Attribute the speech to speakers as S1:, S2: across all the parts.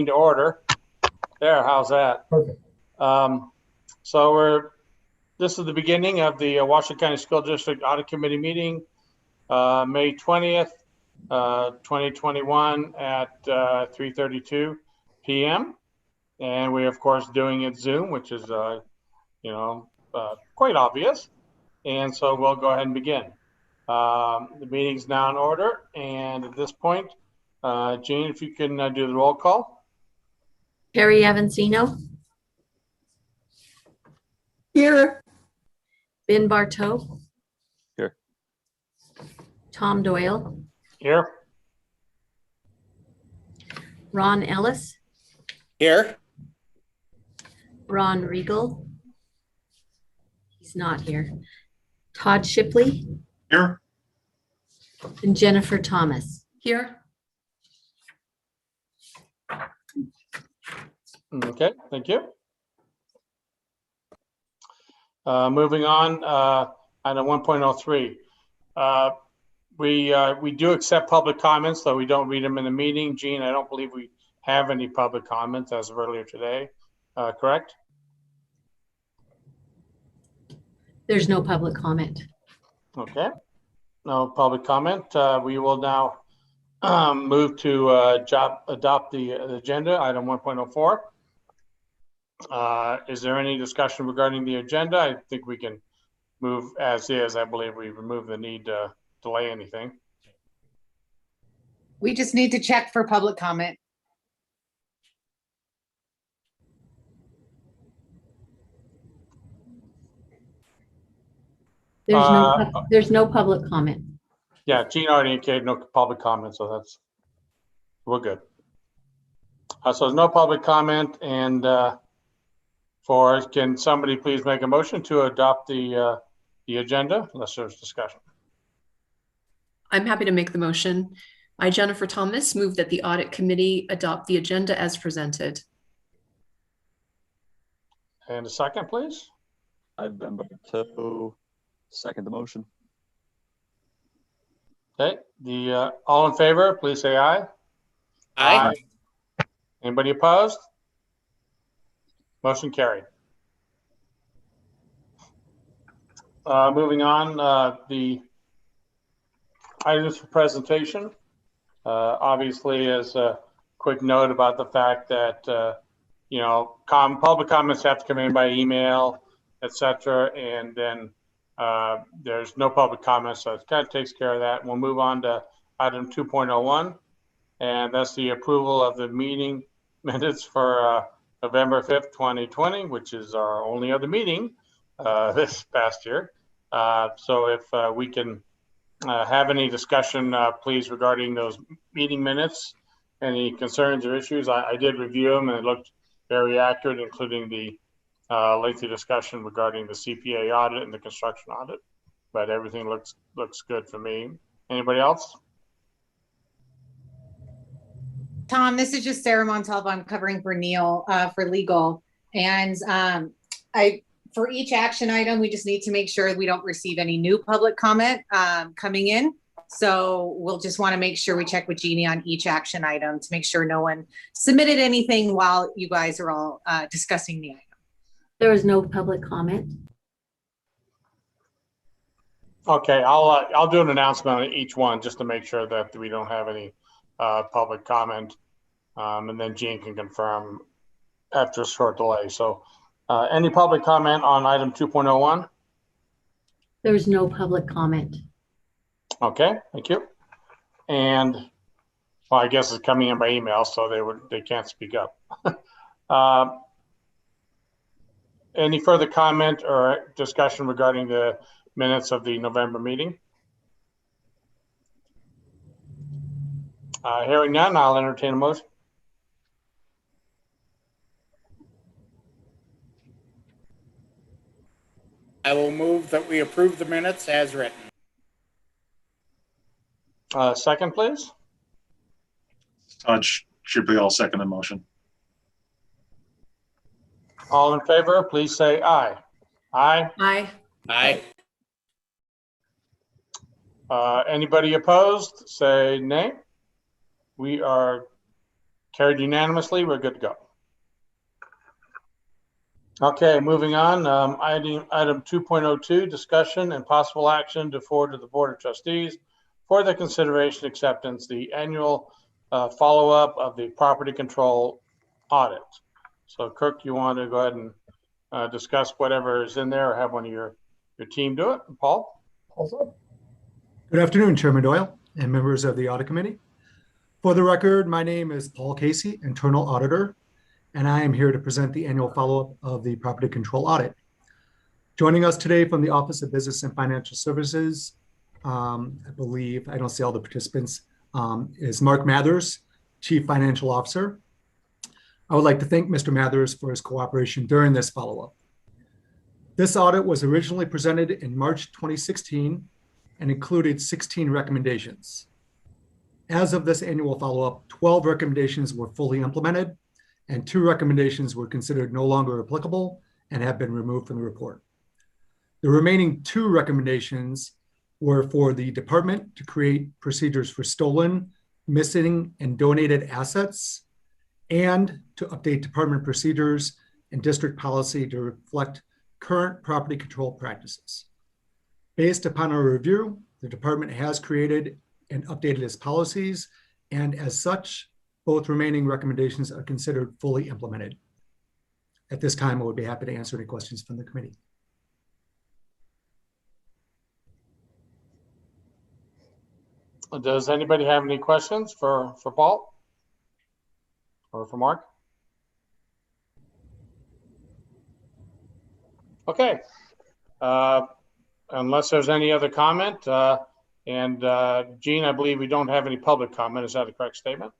S1: to order. There, how's that?
S2: Perfect.
S1: This is the beginning of the Washington County School District Audit Committee meeting, May 20th, 2021 at 3:32 p.m. And we're of course doing it Zoom, which is quite obvious. And so we'll go ahead and begin. The meeting's now in order, and at this point, Jean, if you can do the roll call.
S3: Carrie Avancino.
S2: Here.
S3: Ben Bartow.
S4: Here.
S3: Tom Doyle.
S1: Here.
S3: Ron Ellis.
S5: Here.
S3: Ron Regal. He's not here. Todd Shipley.
S4: Here.
S3: And Jennifer Thomas. Here.
S1: Okay, thank you. Moving on, item 1.03. We do accept public comments, though we don't read them in the meeting. Jean, I don't believe we have any public comments as of earlier today, correct?
S3: There's no public comment.
S1: Okay, no public comment. We will now move to adopt the agenda, item 1.04. Is there any discussion regarding the agenda? I think we can move as is. I believe we removed the need to delay anything.
S6: We just need to check for public comment.
S3: There's no public comment.
S1: Yeah, Jean already indicated no public comment, so we're good. So there's no public comment, and can somebody please make a motion to adopt the agenda unless there's discussion?
S7: I'm happy to make the motion. I, Jennifer Thomas, move that the Audit Committee adopt the agenda as presented.
S1: And a second, please.
S4: I've been to second the motion.
S1: Okay, all in favor, please say aye.
S5: Aye.
S1: Anybody opposed? Motion carried. Moving on, the items for presentation. Obviously, as a quick note about the fact that public comments have to come in by email, etc., and then there's no public comments, so it kind of takes care of that. We'll move on to item 2.01, and that's the approval of the meeting minutes for November 5th, 2020, which is our only other meeting this past year. So if we can have any discussion, please, regarding those meeting minutes, any concerns or issues. I did review them and it looked very accurate, including the lengthy discussion regarding the CPA audit and the construction audit, but everything looks good for me. Anybody else?
S6: Tom, this is just Sarah Montalvo. I'm covering for Neil for legal. And for each action item, we just need to make sure we don't receive any new public comment coming in. So we'll just want to make sure we check with Jeannie on each action item to make sure no one submitted anything while you guys are all discussing the item.
S3: There was no public comment.
S1: Okay, I'll do an announcement on each one just to make sure that we don't have any public comment, and then Jean can confirm after a short delay. So any public comment on item 2.01?
S3: There's no public comment.
S1: Okay, thank you. And well, I guess it's coming in by email, so they can't speak up. Any further comment or discussion regarding the minutes of the November meeting? Hearing none, I'll entertain a motion.
S5: I will move that we approve the minutes as written.
S1: Second, please.
S8: Todd Shipley, I'll second the motion.
S1: All in favor, please say aye. Aye.
S7: Aye.
S5: Aye.
S1: Anybody opposed, say nay. We are Carried unanimously. We're good to go. Okay, moving on. Item 2.02, discussion and possible action to forward to the Board of Trustees for the consideration acceptance, the annual follow-up of the property control audit. So Kirk, you want to go ahead and discuss whatever is in there, or have one of your team do it? Paul?
S2: Good afternoon, Chairman Doyle and members of the Audit Committee. For the record, my name is Paul Casey, Internal Auditor, and I am here to present the annual follow-up of the property control audit. Joining us today from the Office of Business and Financial Services, I believe, I don't see all the participants, is Mark Mathers, Chief Financial Officer. I would like to thank Mr. Mathers for his cooperation during this follow-up. This audit was originally presented in March 2016 and included 16 recommendations. As of this annual follow-up, 12 recommendations were fully implemented, and 2 recommendations were considered no longer applicable and have been removed from the report. The remaining 2 recommendations were for the department to create procedures for stolen, missing, and donated assets, and to update department procedures and district policy to reflect current property control practices. Based upon our review, the department has created and updated its policies, and as such, both remaining recommendations are considered fully implemented. At this time, I would be happy to answer any questions from the committee.
S1: Does anybody have any questions for Paul or for Mark? Okay. Unless there's any other comment, and Jean, I believe we don't have any public comment. Is that a correct statement?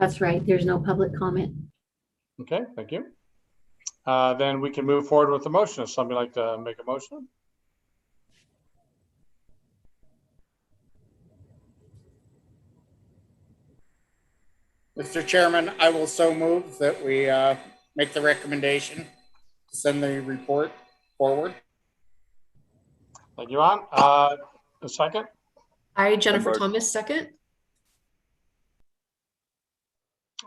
S3: That's right. There's no public comment.
S1: Okay, thank you. Then we can move forward with the motion. If somebody like to make a motion.
S5: Mr. Chairman, I will so move that we make the recommendation to send the report forward.
S1: Thank you, Ron. A second?
S7: I, Jennifer Thomas, second.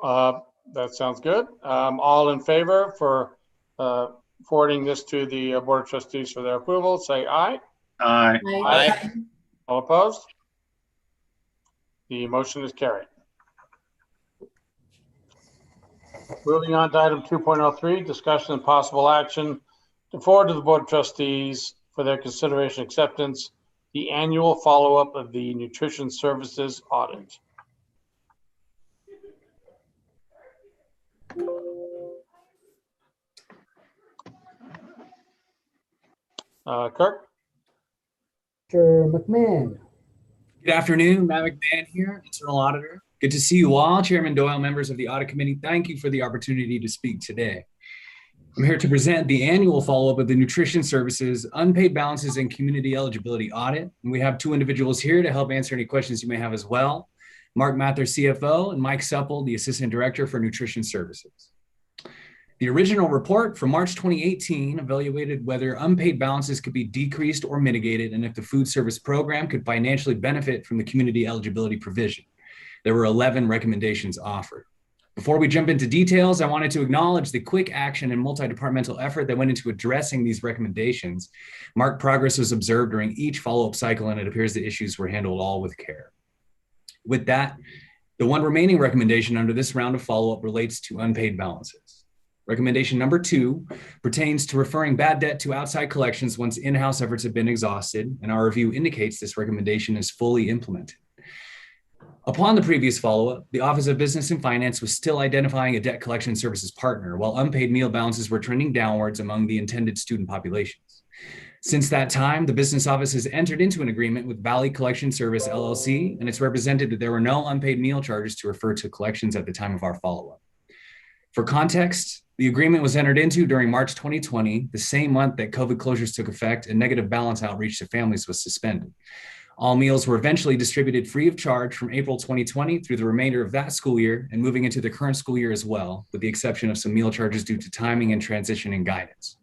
S1: That sounds good. All in favor for forwarding this to the Board of Trustees for their approval, say aye.
S8: Aye.
S5: Aye.
S1: All opposed? The motion is carried. Moving on to item 2.03, discussion and possible action to forward to the Board of Trustees for their consideration acceptance, the annual follow-up of the nutrition services audit. Kirk?
S9: Mr. McMahon.
S10: Good afternoon, Matt McMahon here, Internal Auditor. Good to see you all, Chairman Doyle, members of the Audit Committee. Thank you for the opportunity to speak today. I'm here to present the annual follow-up of the Nutrition Services Unpaid Balances and Community Eligibility Audit. And we have 2 individuals here to help answer any questions you may have as well. Mark Mathers, CFO, and Mike Supple, the Assistant Director for Nutrition Services. The original report from March 2018 evaluated whether unpaid balances could be decreased or mitigated and if the food service program could financially benefit from the community eligibility provision. There were 11 recommendations offered. Before we jump into details, I wanted to acknowledge the quick action and multi-departmental effort that went into addressing these recommendations. Marked progress was observed during each follow-up cycle, and it appears the issues were handled all with care. With that, the one remaining recommendation under this round of follow-up relates to unpaid balances. Recommendation number 2 pertains to referring bad debt to outside collections once in-house efforts have been exhausted, and our review indicates this recommendation is fully implemented. Upon the previous follow-up, the Office of Business and Finance was still identifying a debt collection services partner, while unpaid meal balances were trending downwards among the intended student populations. Since that time, the business office has entered into an agreement with Valley Collection Service, LLC, and it's represented that there were no unpaid meal charges to refer to collections at the time of our follow-up. For context, the agreement was entered into during March 2020, the same month that COVID closures took effect and negative balance outreach to families was suspended. All meals were eventually distributed free of charge from April 2020 through the remainder of that school year and moving into the current school year as well, with the exception of some meal charges due to timing and transition and guidance.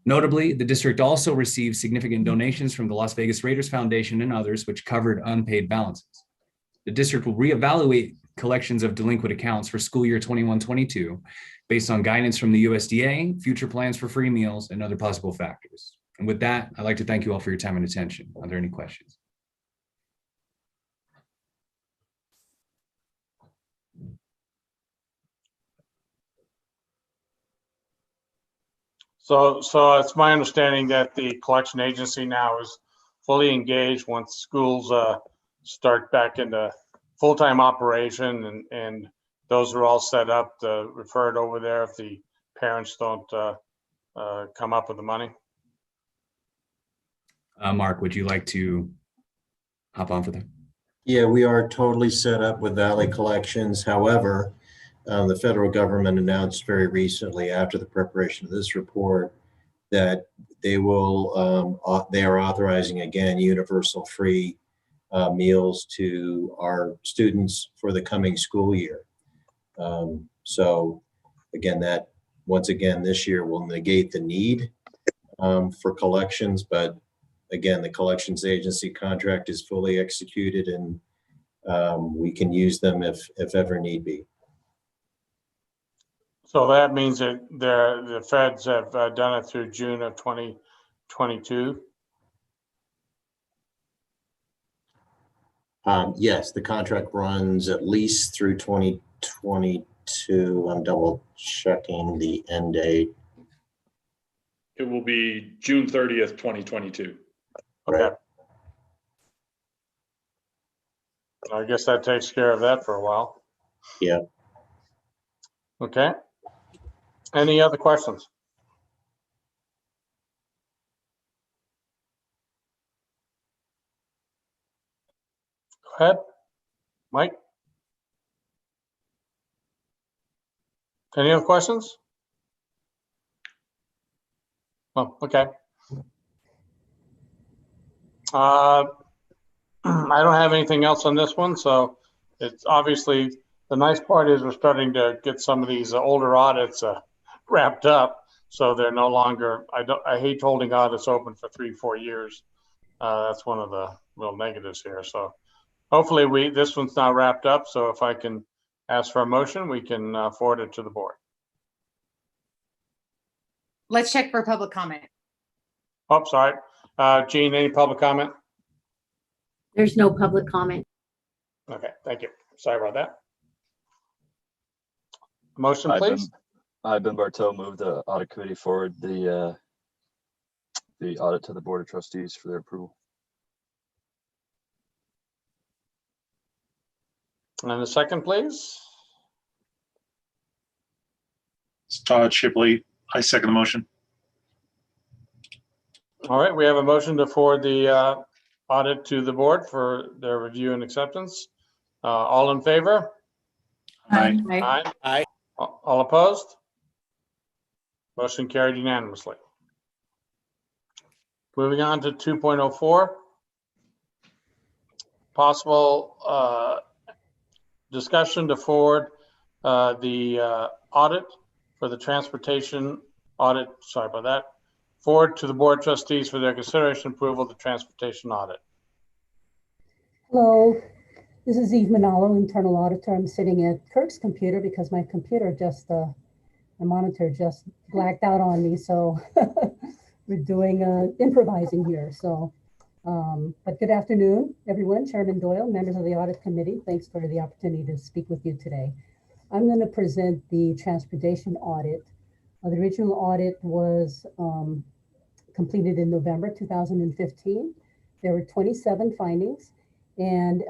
S10: Notably, the district also received significant donations from the Las Vegas Raiders Foundation and others, which covered unpaid balances. The district will reevaluate collections of delinquent accounts for school year 21-22 based on guidance from the USDA, future plans for free meals, and other possible factors. And with that, I'd like to thank you all for your time and attention. Are there any questions?
S1: So it's my understanding that the collection agency now is fully engaged once schools start back into full-time operation, and those are all set up to refer it over there if the parents don't come up with the money.
S10: Mark, would you like to hop on for that?
S11: Yeah, we are totally set up with Valley Collections. However, the federal government announced very recently, after the preparation of this report, that they are authorizing again universal free meals to our students for the coming school year. So again, that once again this year will negate the need for collections, but again, the collections agency contract is fully executed, and we can use them if ever need be.
S1: So that means that the feds have done it through June of 2022.
S11: Yes, the contract runs at least through 2022. I'm double checking the end date.
S8: It will be June 30th, 2022.
S1: Okay. I guess that takes care of that for a while.
S11: Yeah.
S1: Okay. Any other questions? Go ahead, Mike. Any other questions? Oh, okay. I don't have anything else on this one, so it's obviously the nice part is we're starting to get some of these older audits wrapped up, so they're no longer. I hate holding audits open for 3-4 years. That's one of the real negatives here. So hopefully this one's now wrapped up. So if I can ask for a motion, we can forward it to the board.
S6: Let's check for public comment.
S1: Oh, sorry. Jean, any public comment?
S3: There's no public comment.
S1: Okay, thank you. Sorry about that. Motion, please.
S4: Ben Bartow, move the audit committee forward the audit to the Board of Trustees for their approval.
S1: And a second, please.
S8: It's Todd Shipley. I second the motion.
S1: All right, we have a motion to forward the audit to the board for their review and acceptance. All in favor?
S8: Aye.
S1: Aye.
S5: Aye.
S1: All opposed? Motion carried unanimously. Moving on to 2.04. Possible discussion to forward the audit for the transportation audit, sorry about that, forward to the Board of Trustees for their consideration and approval of the transportation audit.
S9: Hello, this is Eve Manalo, internal auditor. I'm sitting at Kirk's computer because my computer just, my monitor just blacked out on me. So we're doing improvising here. So, but good afternoon, everyone. Chairman Doyle, members of the audit committee. Thanks for the opportunity to speak with you today. I'm going to present the transportation audit. The original audit was completed in November 2015. There were 27 findings, and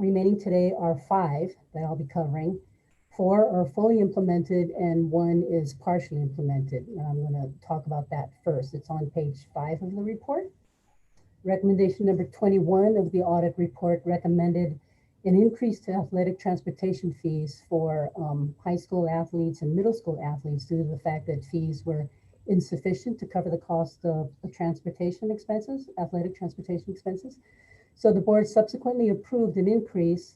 S9: remaining today are 5 that I'll be covering. 4 are fully implemented and 1 is partially implemented. And I'm going to talk about that first. It's on page 5 of the report. Recommendation number 21 of the audit report recommended an increase to athletic transportation fees for high school athletes and middle school athletes due to the fact that fees were insufficient to cover the cost of the transportation expenses, athletic transportation expenses. So the board subsequently approved an increase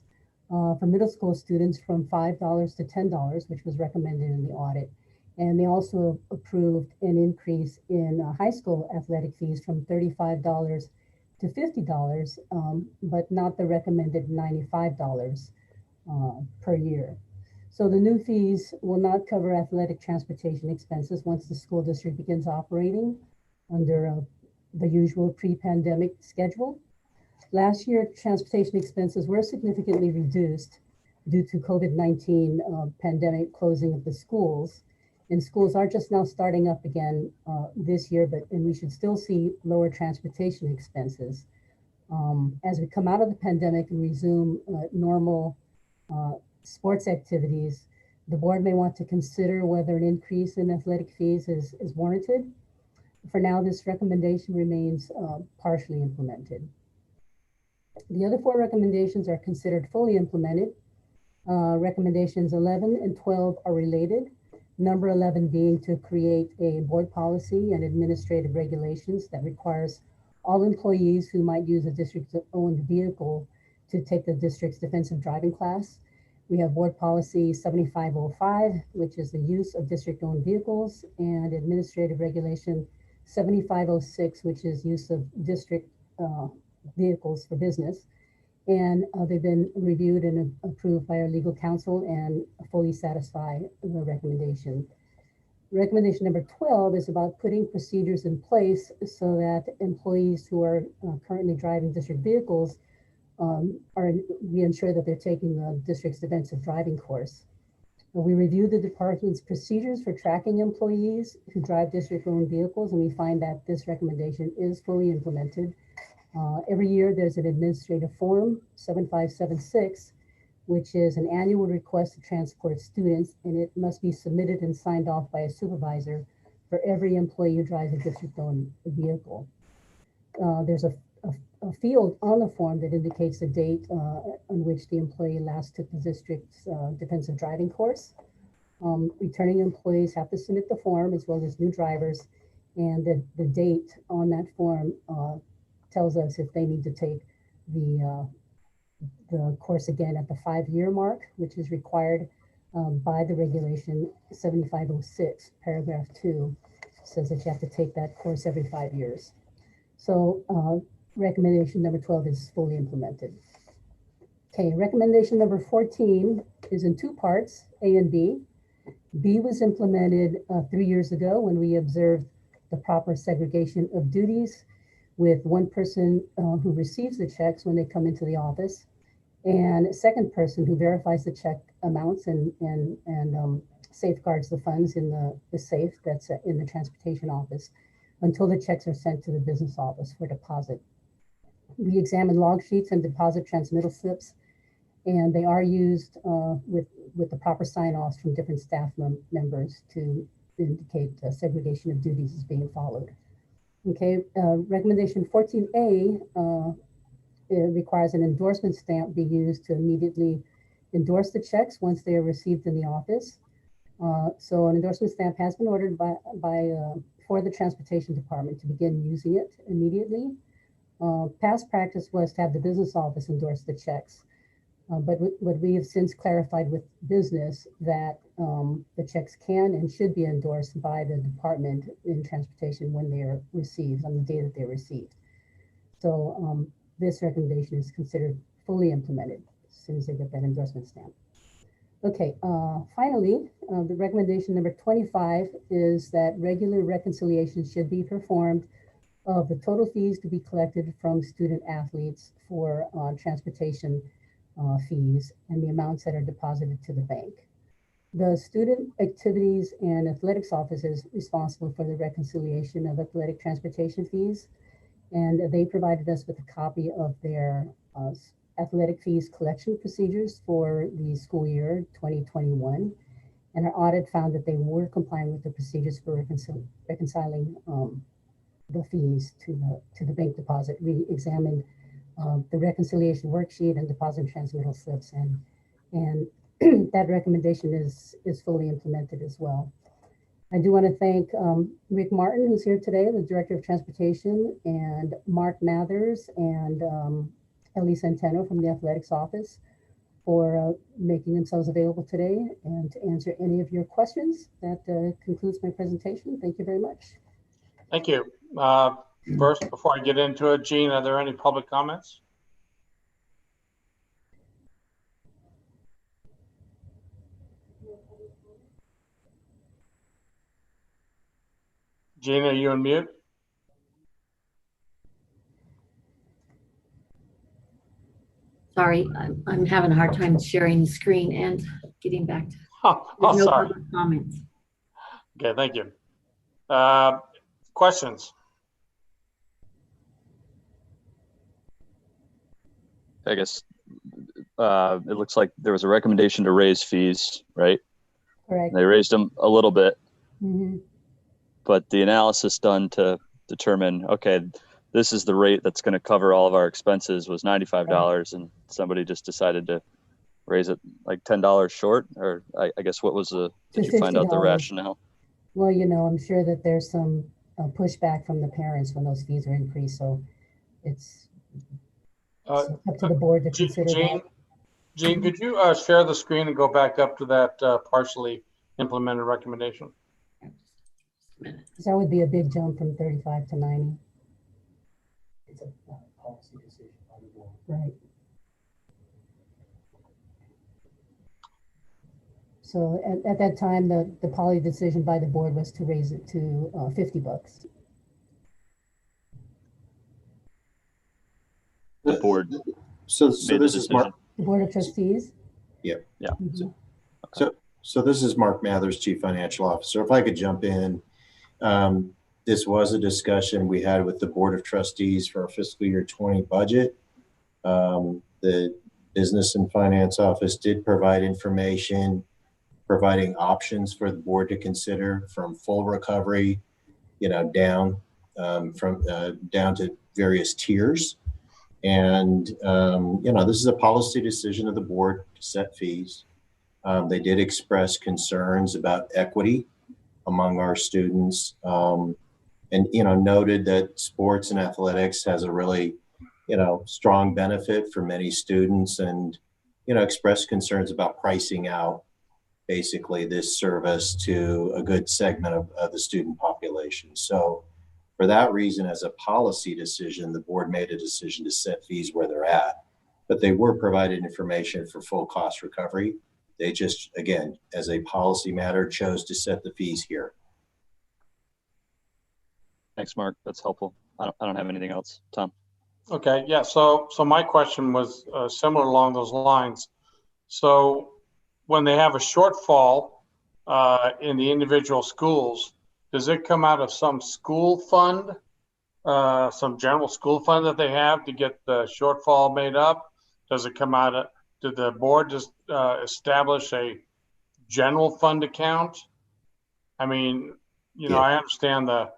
S9: for middle school students from $5 to $10, which was recommended in the audit. And they also approved an increase in high school athletic fees from $35 to $50, but not the recommended $95 per year. So the new fees will not cover athletic transportation expenses once the school district begins operating under the usual pre-pandemic schedule. Last year, transportation expenses were significantly reduced due to COVID-19 pandemic closing of the schools. And schools are just now starting up again this year, and we should still see lower transportation expenses. As we come out of the pandemic and resume normal sports activities, the board may want to consider whether an increase in athletic fees is warranted. For now, this recommendation remains partially implemented. The other 4 recommendations are considered fully implemented. Recommendations 11 and 12 are related. Number 11 being to create a board policy and administrative regulations that requires all employees who might use a district-owned vehicle to take the district's defensive driving class. We have board policy 7505, which is the use of district-owned vehicles, and administrative regulation 7506, which is use of district vehicles for business. And they've been reviewed and approved by our legal counsel and fully satisfy the recommendation. Recommendation number 12 is about putting procedures in place so that employees who are currently driving district vehicles we ensure that they're taking the district's defensive driving course. We review the department's procedures for tracking employees who drive district-owned vehicles, and we find that this recommendation is fully implemented. Every year there's an administrative form 7576, which is an annual request to transport students, and it must be submitted and signed off by a supervisor for every employee who drives a district-owned vehicle. There's a field on the form that indicates the date on which the employee last took the district's defensive driving course. Returning employees have to submit the form as well as new drivers, and the date on that form tells us if they need to take the course again at the 5-year mark, which is required by the regulation 7506, paragraph 2, says that you have to take that course every 5 years. So recommendation number 12 is fully implemented. Okay, recommendation number 14 is in 2 parts, A and B. B was implemented 3 years ago when we observed the proper segregation of duties, with one person who receives the checks when they come into the office, and a second person who verifies the check amounts and safeguards the funds in the safe that's in the transportation office until the checks are sent to the business office for deposit. We examine log sheets and deposit transmittal slips, and they are used with the proper sign-offs from different staff members to indicate segregation of duties is being followed. Okay, recommendation 14A it requires an endorsement stamp be used to immediately endorse the checks once they are received in the office. So an endorsement stamp has been ordered for the transportation department to begin using it immediately. Past practice was to have the business office endorse the checks, but what we have since clarified with business that the checks can and should be endorsed by the department in transportation when they are received, on the day that they're received. So this recommendation is considered fully implemented as soon as they get that endorsement stamp. Okay, finally, the recommendation number 25 is that regular reconciliation should be performed of the total fees to be collected from student athletes for transportation fees and the amounts that are deposited to the bank. The student activities and athletics office is responsible for the reconciliation of athletic transportation fees, and they provided us with a copy of their athletic fees collection procedures for the school year 2021. And our audit found that they were complying with the procedures for reconciling the fees to the bank deposit. We examined the reconciliation worksheet and deposit transmittal slips, and that recommendation is fully implemented as well. I do want to thank Rick Martin, who's here today, the Director of Transportation, and Mark Mathers and Ellie Centeno from the Athletics Office for making themselves available today and to answer any of your questions. That concludes my presentation. Thank you very much.
S1: Thank you. First, before I get into it, Jean, are there any public comments? Gina, you on mute?
S3: Sorry, I'm having a hard time sharing the screen and getting back to.
S1: Oh,
S3: There's no
S1: sorry.
S3: public comments.
S1: Okay, thank you. Questions?
S4: I guess it looks like there was a recommendation to raise fees, right?
S9: Correct.
S4: They raised them a little bit,
S9: Mhm.
S4: but the analysis done to determine, okay, this is the rate that's going to cover all of our expenses was $95, and somebody just decided to raise it like $10 short, or I guess what was the,
S9: To
S4: did you find out the
S9: $60.
S4: rationale?
S9: Well, I'm sure that there's some pushback from the parents when those fees are increased, so it's up to the board to consider that.
S1: Gene, could you share the screen and go back up to that partially implemented recommendation?
S9: That would be a big jump from 35 to 90.
S2: It's a policy decision by the board.
S9: Right. So at that time, the policy decision by the board was to raise it to $50.
S4: The board
S11: So
S4: made the
S11: this is Mark.
S4: decision.
S9: The Board of Trustees?
S11: Yeah.
S4: Yeah.
S9: Mhm.
S11: So this is Mark Mathers, Chief Financial Officer. If I could jump in, this was a discussion we had with the Board of Trustees for our fiscal year 20 budget. The Business and Finance Office did provide information, providing options for the board to consider, from full recovery, down down to various tiers. And, this is a policy decision of the board to set fees. They did express concerns about equity among our students, and, noted that sports and athletics has a really, strong benefit for many students, and, expressed concerns about pricing out basically this service to a good segment of the student population. So for that reason, as a policy decision, the board made a decision to set fees where they're at, but they were provided information for full cost recovery. They just, again, as a policy matter, chose to set the fees here.
S4: Thanks, Mark. That's helpful. I don't have anything else. Tom?
S1: Okay, yeah, so my question was similar along those lines. So when they have a shortfall in the individual schools, does it come out of some school fund, some general school fund that they have to get the shortfall made up? Does it come out of, did the board just establish a general fund account? I mean,
S11: Yeah.
S1: I understand the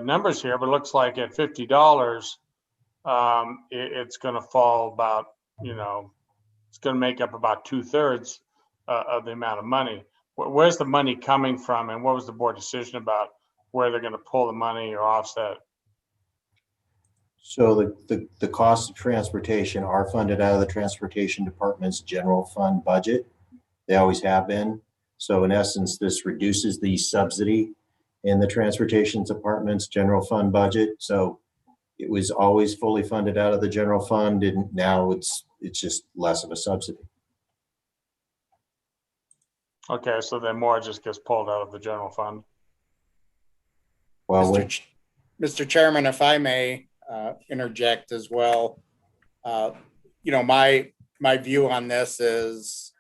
S1: numbers here, but it looks like at $50, it's going to fall about, it's going to make up about 2/3 of the amount of money. Where's the money coming from, and what was the board decision about where they're going to pull the money or offset?
S11: So the costs of transportation are funded out of the Transportation Department's general fund budget. They always have been. So in essence, this reduces the subsidy in the Transportation Department's general fund budget. So it was always fully funded out of the general fund, and now it's just less of a subsidy.
S1: Okay, so then more just gets pulled out of the general fund.
S11: Well,
S5: Mr. Chairman, if I may interject as well, my view on this is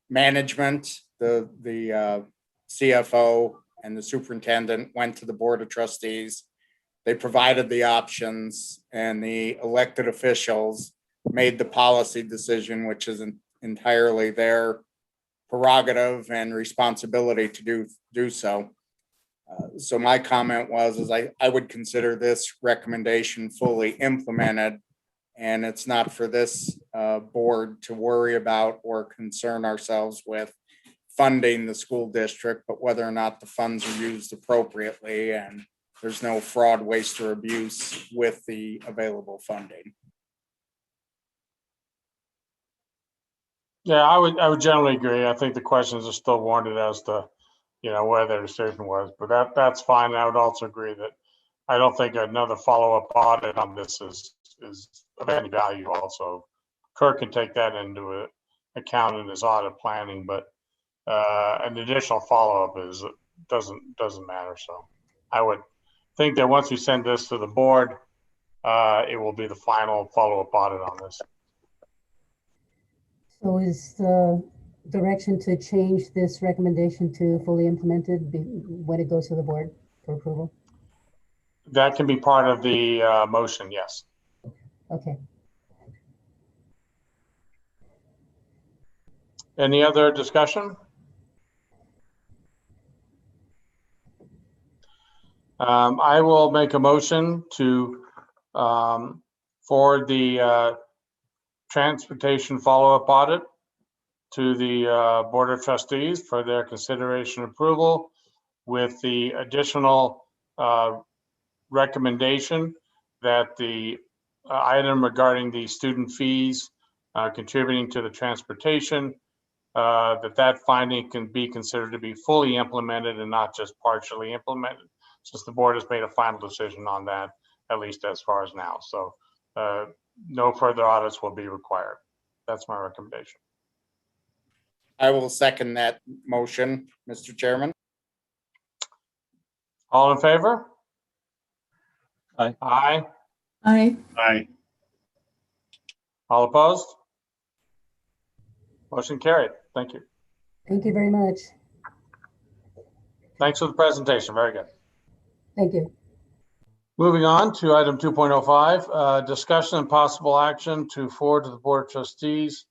S5: management, the CFO and the superintendent went to the Board of Trustees. They provided the options, and the elected officials made the policy decision, which is entirely their prerogative and responsibility to do so. So my comment was I would consider this recommendation fully implemented, and it's not for this board to worry about or concern ourselves with funding the school district, but whether or not the funds are used appropriately and there's no fraud, waste, or abuse with the available funding.
S1: Yeah, I would generally agree. I think the questions are still warranted as to, where their decision was, but that's fine. I would also agree that I don't think another follow-up audit on this is of any value. Also, Kirk can take that into account in his audit planning, but an additional follow-up is doesn't matter. So I would think that once we send this to the board, it will be the final follow-up audit on this.
S9: So is the direction to change this recommendation to fully implemented when it goes to the board for approval?
S1: That can be part of the motion, yes.
S9: Okay.
S1: Any other discussion? I will make a motion to forward the transportation follow-up audit to the Board of Trustees for their consideration and approval, with the additional recommendation that the item regarding the student fees contributing to the transportation, that finding can be considered to be fully implemented and not just partially implemented, since the board has made a final decision on that, at least as far as now. So no further audits will be required. That's my recommendation.
S5: I will second that motion, Mr. Chairman.
S1: All in favor?
S4: Aye.
S1: Aye.
S12: Aye.
S8: Aye.
S1: All opposed? Motion carried. Thank you.
S9: Thank you very much.
S1: Thanks for the presentation. Very good.
S9: Thank you.
S1: Moving on to item 2.05, discussion and possible action to forward to the Board of Trustees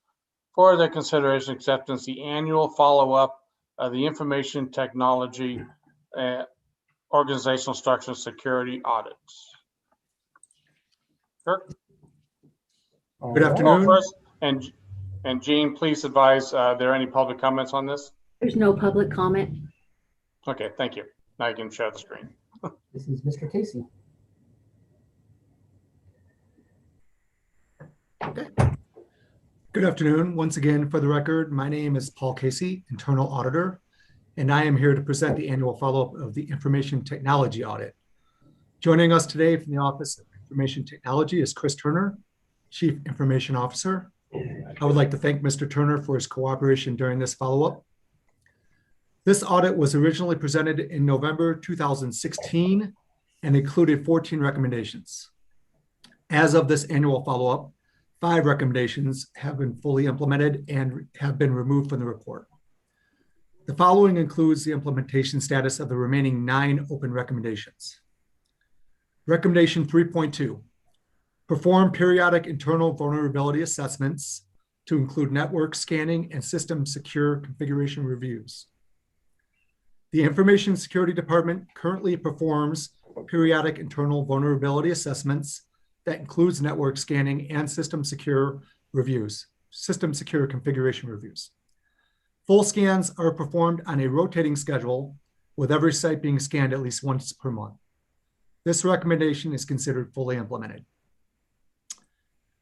S1: for their consideration and acceptance the annual follow-up of the information technology organizational structure and security audits. Kirk?
S2: Good afternoon.
S1: First, and Jean, please advise, are there any public comments on this?
S3: There's no public comment.
S1: Okay, thank you. Now you can share the screen.
S9: This is Mr. Casey.
S2: Good afternoon. Once again, for the record, my name is Paul Casey, Internal Auditor, and I am here to present the annual follow-up of the Information Technology Audit. Joining us today from the Office of Information Technology is Chris Turner, Chief Information Officer. I would like to thank Mr. Turner for his cooperation during this follow-up. This audit was originally presented in November 2016 and included 14 recommendations. As of this annual follow-up, 5 recommendations have been fully implemented and have been removed from the report. The following includes the implementation status of the remaining 9 open recommendations. Recommendation 3.2, perform periodic internal vulnerability assessments to include network scanning and system secure configuration reviews. The Information Security Department currently performs periodic internal vulnerability assessments that includes network scanning and system secure configuration reviews. Full scans are performed on a rotating schedule, with every site being scanned at least once per month. This recommendation is considered fully implemented.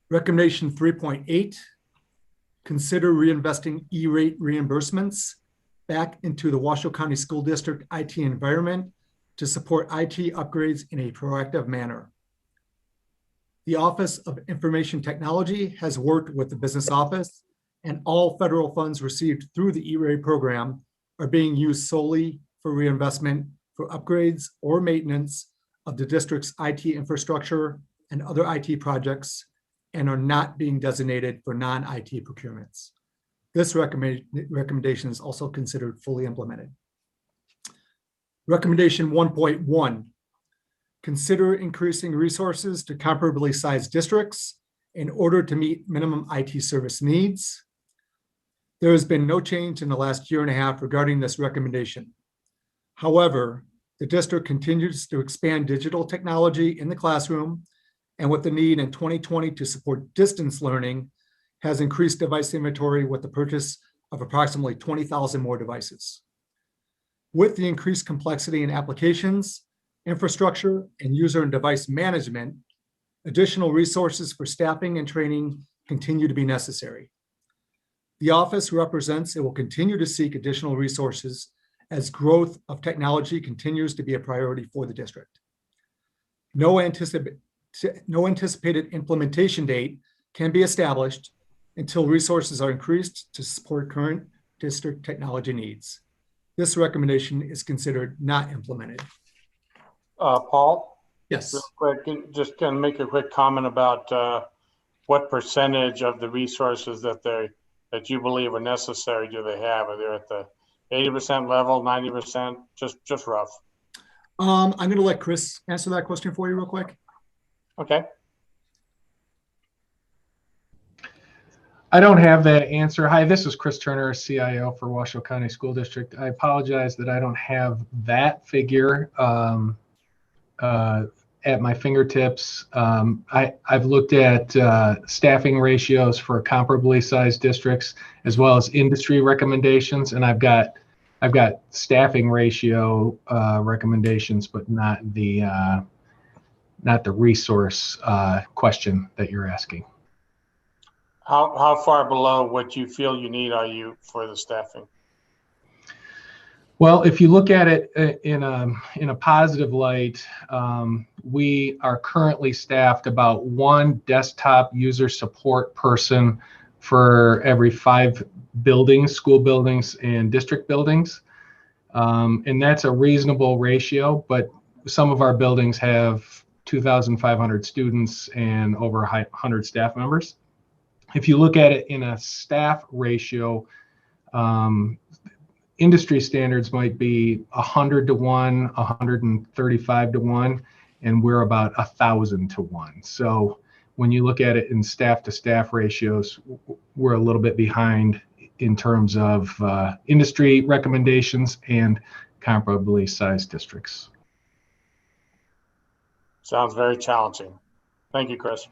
S2: Recommendation 3.8, consider reinvesting E-rate reimbursements back into the Washoe County School District IT environment to support IT upgrades in a proactive manner. The Office of Information Technology has worked with the Business Office, and all federal funds received through the E-rate program are being used solely for reinvestment for upgrades or maintenance of the district's IT infrastructure and other IT projects, and are not being designated for non-IT procurements. This recommendation is also considered fully implemented. Recommendation 1.1, consider increasing resources to comparably sized districts in order to meet minimum IT service needs. There has been no change in the last year and a half regarding this recommendation. However, the district continues to expand digital technology in the classroom, and with the need in 2020 to support distance learning, has increased device inventory with the purchase of approximately 20,000 more devices. With the increased complexity in applications, infrastructure, and user and device management, additional resources for staffing and training continue to be necessary. The office represents it will continue to seek additional resources as growth of technology continues to be a priority for the district. No anticipated implementation date can be established until resources are increased to support current district technology needs. This recommendation is considered not implemented.
S1: Paul,
S2: Yes.
S1: real quick, just gonna make a quick comment about what percentage of the resources that you believe are necessary do they have? Are they at the 80% level, 90%? Just rough.
S2: I'm going to let Chris answer that question for you real quick.
S1: Okay.
S12: I don't have that answer. Hi, this is Chris Turner, CIO for Washoe County School District. I apologize that I don't have that figure at my fingertips. I've looked at staffing ratios for comparably sized districts as well as industry recommendations, and I've got staffing ratio recommendations, but not the resource question that you're asking.
S1: How far below what you feel you need are you for the staffing?
S12: Well, if you look at it in a positive light, we are currently staffed about one desktop user support person for every 5 buildings, school buildings and district buildings. And that's a reasonable ratio, but some of our buildings have 2,500 students and over 100 staff members. If you look at it in a staff ratio, industry standards might be 100 to 1, 135 to 1, and we're about 1,000 to 1. So when you look at it in staff to staff ratios, we're a little bit behind in terms of industry recommendations and comparably sized districts.
S1: Sounds very challenging. Thank you, Chris.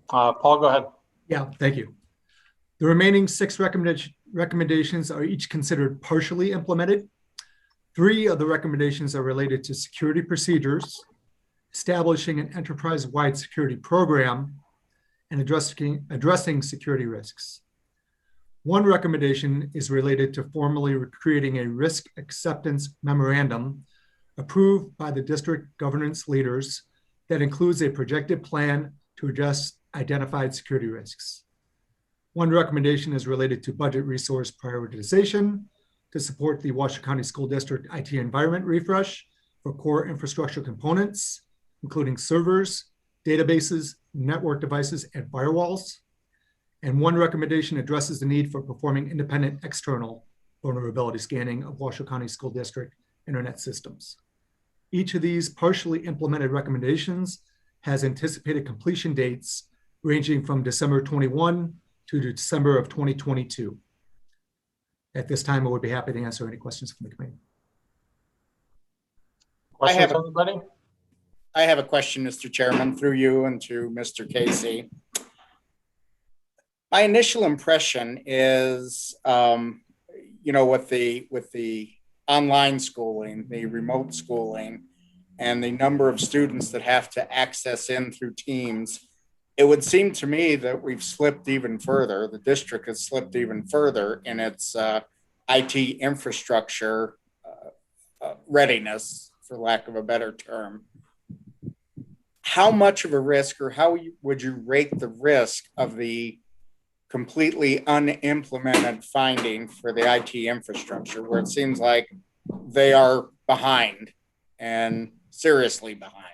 S1: Paul, go ahead.
S2: Yeah, thank you. The remaining 6 recommendations are each considered partially implemented. 3 of the recommendations are related to security procedures, establishing an enterprise-wide security program, and addressing security risks. 1 recommendation is related to formally creating a risk acceptance memorandum approved by the district governance leaders that includes a projected plan to address identified security risks. 1 recommendation is related to budget resource prioritization to support the Washoe County School District IT environment refresh for core infrastructure components, including servers, databases, network devices, and firewalls. And 1 recommendation addresses the need for performing independent external vulnerability scanning of Washoe County School District internet systems. Each of these partially implemented recommendations has anticipated completion dates ranging from December 21 to December of 2022. At this time, I would be happy to answer any questions from the committee.
S1: Questions, everybody?
S5: I have a question, Mr. Chairman, through you and to Mr. Casey. My initial impression is, with the online schooling, the remote schooling, and the number of students that have to access in through Teams, it would seem to me that we've slipped even further. The district has slipped even further in its IT infrastructure readiness, for lack of a better term. How much of a risk, or how would you rate the risk of the completely unimplemented finding for the IT infrastructure, where it seems like they are behind and seriously behind?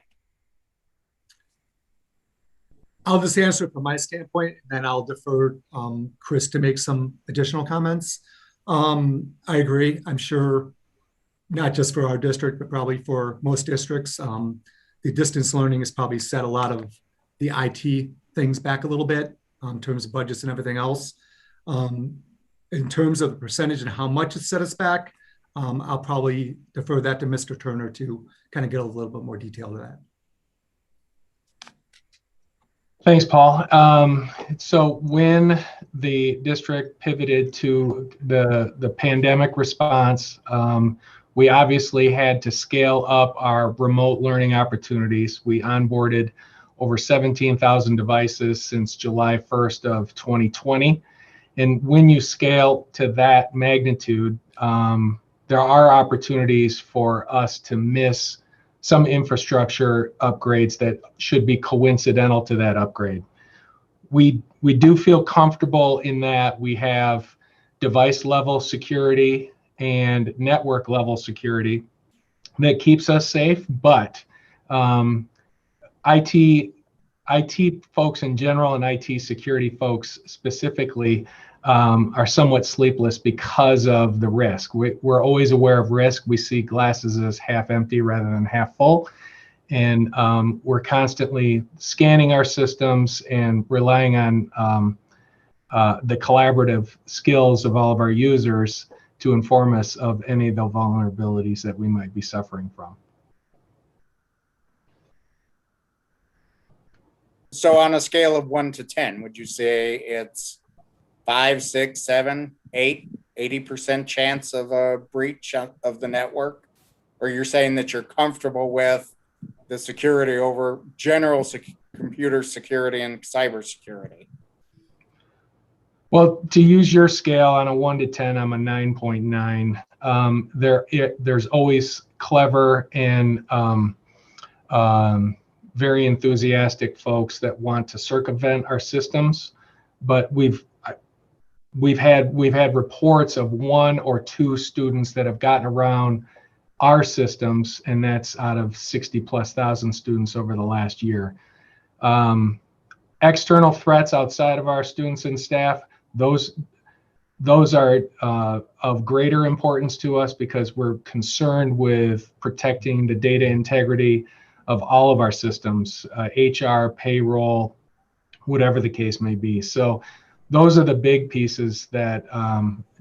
S2: I'll just answer it from my standpoint, and then I'll defer Chris to make some additional comments. I agree. I'm sure not just for our district, but probably for most districts, the distance learning has probably set a lot of the IT things back a little bit in terms of budgets and everything else. In terms of the percentage and how much it set us back, I'll probably defer that to Mr. Turner to kind of get a little bit more detail to that.
S12: Thanks, Paul. So when the district pivoted to the pandemic response, we obviously had to scale up our remote learning opportunities. We onboarded over 17,000 devices since July 1st of 2020. And when you scale to that magnitude, there are opportunities for us to miss some infrastructure upgrades that should be coincidental to that upgrade. We do feel comfortable in that we have device level security and network level security that keeps us safe, but IT folks in general and IT security folks specifically are somewhat sleepless because of the risk. We're always aware of risk. We see glasses as half empty rather than half full. And we're constantly scanning our systems and relying on the collaborative skills of all of our users to inform us of any of the vulnerabilities that we might be suffering from.
S5: So on a scale of 1 to 10, would you say it's 5, 6, 7, 8, 80% chance of a breach of the network? Or you're saying that you're comfortable with the security over general computer security and cybersecurity?
S12: Well, to use your scale on a 1 to 10, I'm a 9.9. There's always clever and very enthusiastic folks that want to circumvent our systems, but we've had reports of 1 or 2 students that have gotten around our systems, and that's out of 60,000+ students over the last year. External threats outside of our students and staff, those are of greater importance to us because we're concerned with protecting the data integrity of all of our systems, HR, payroll, whatever the case may be. So those are the big pieces that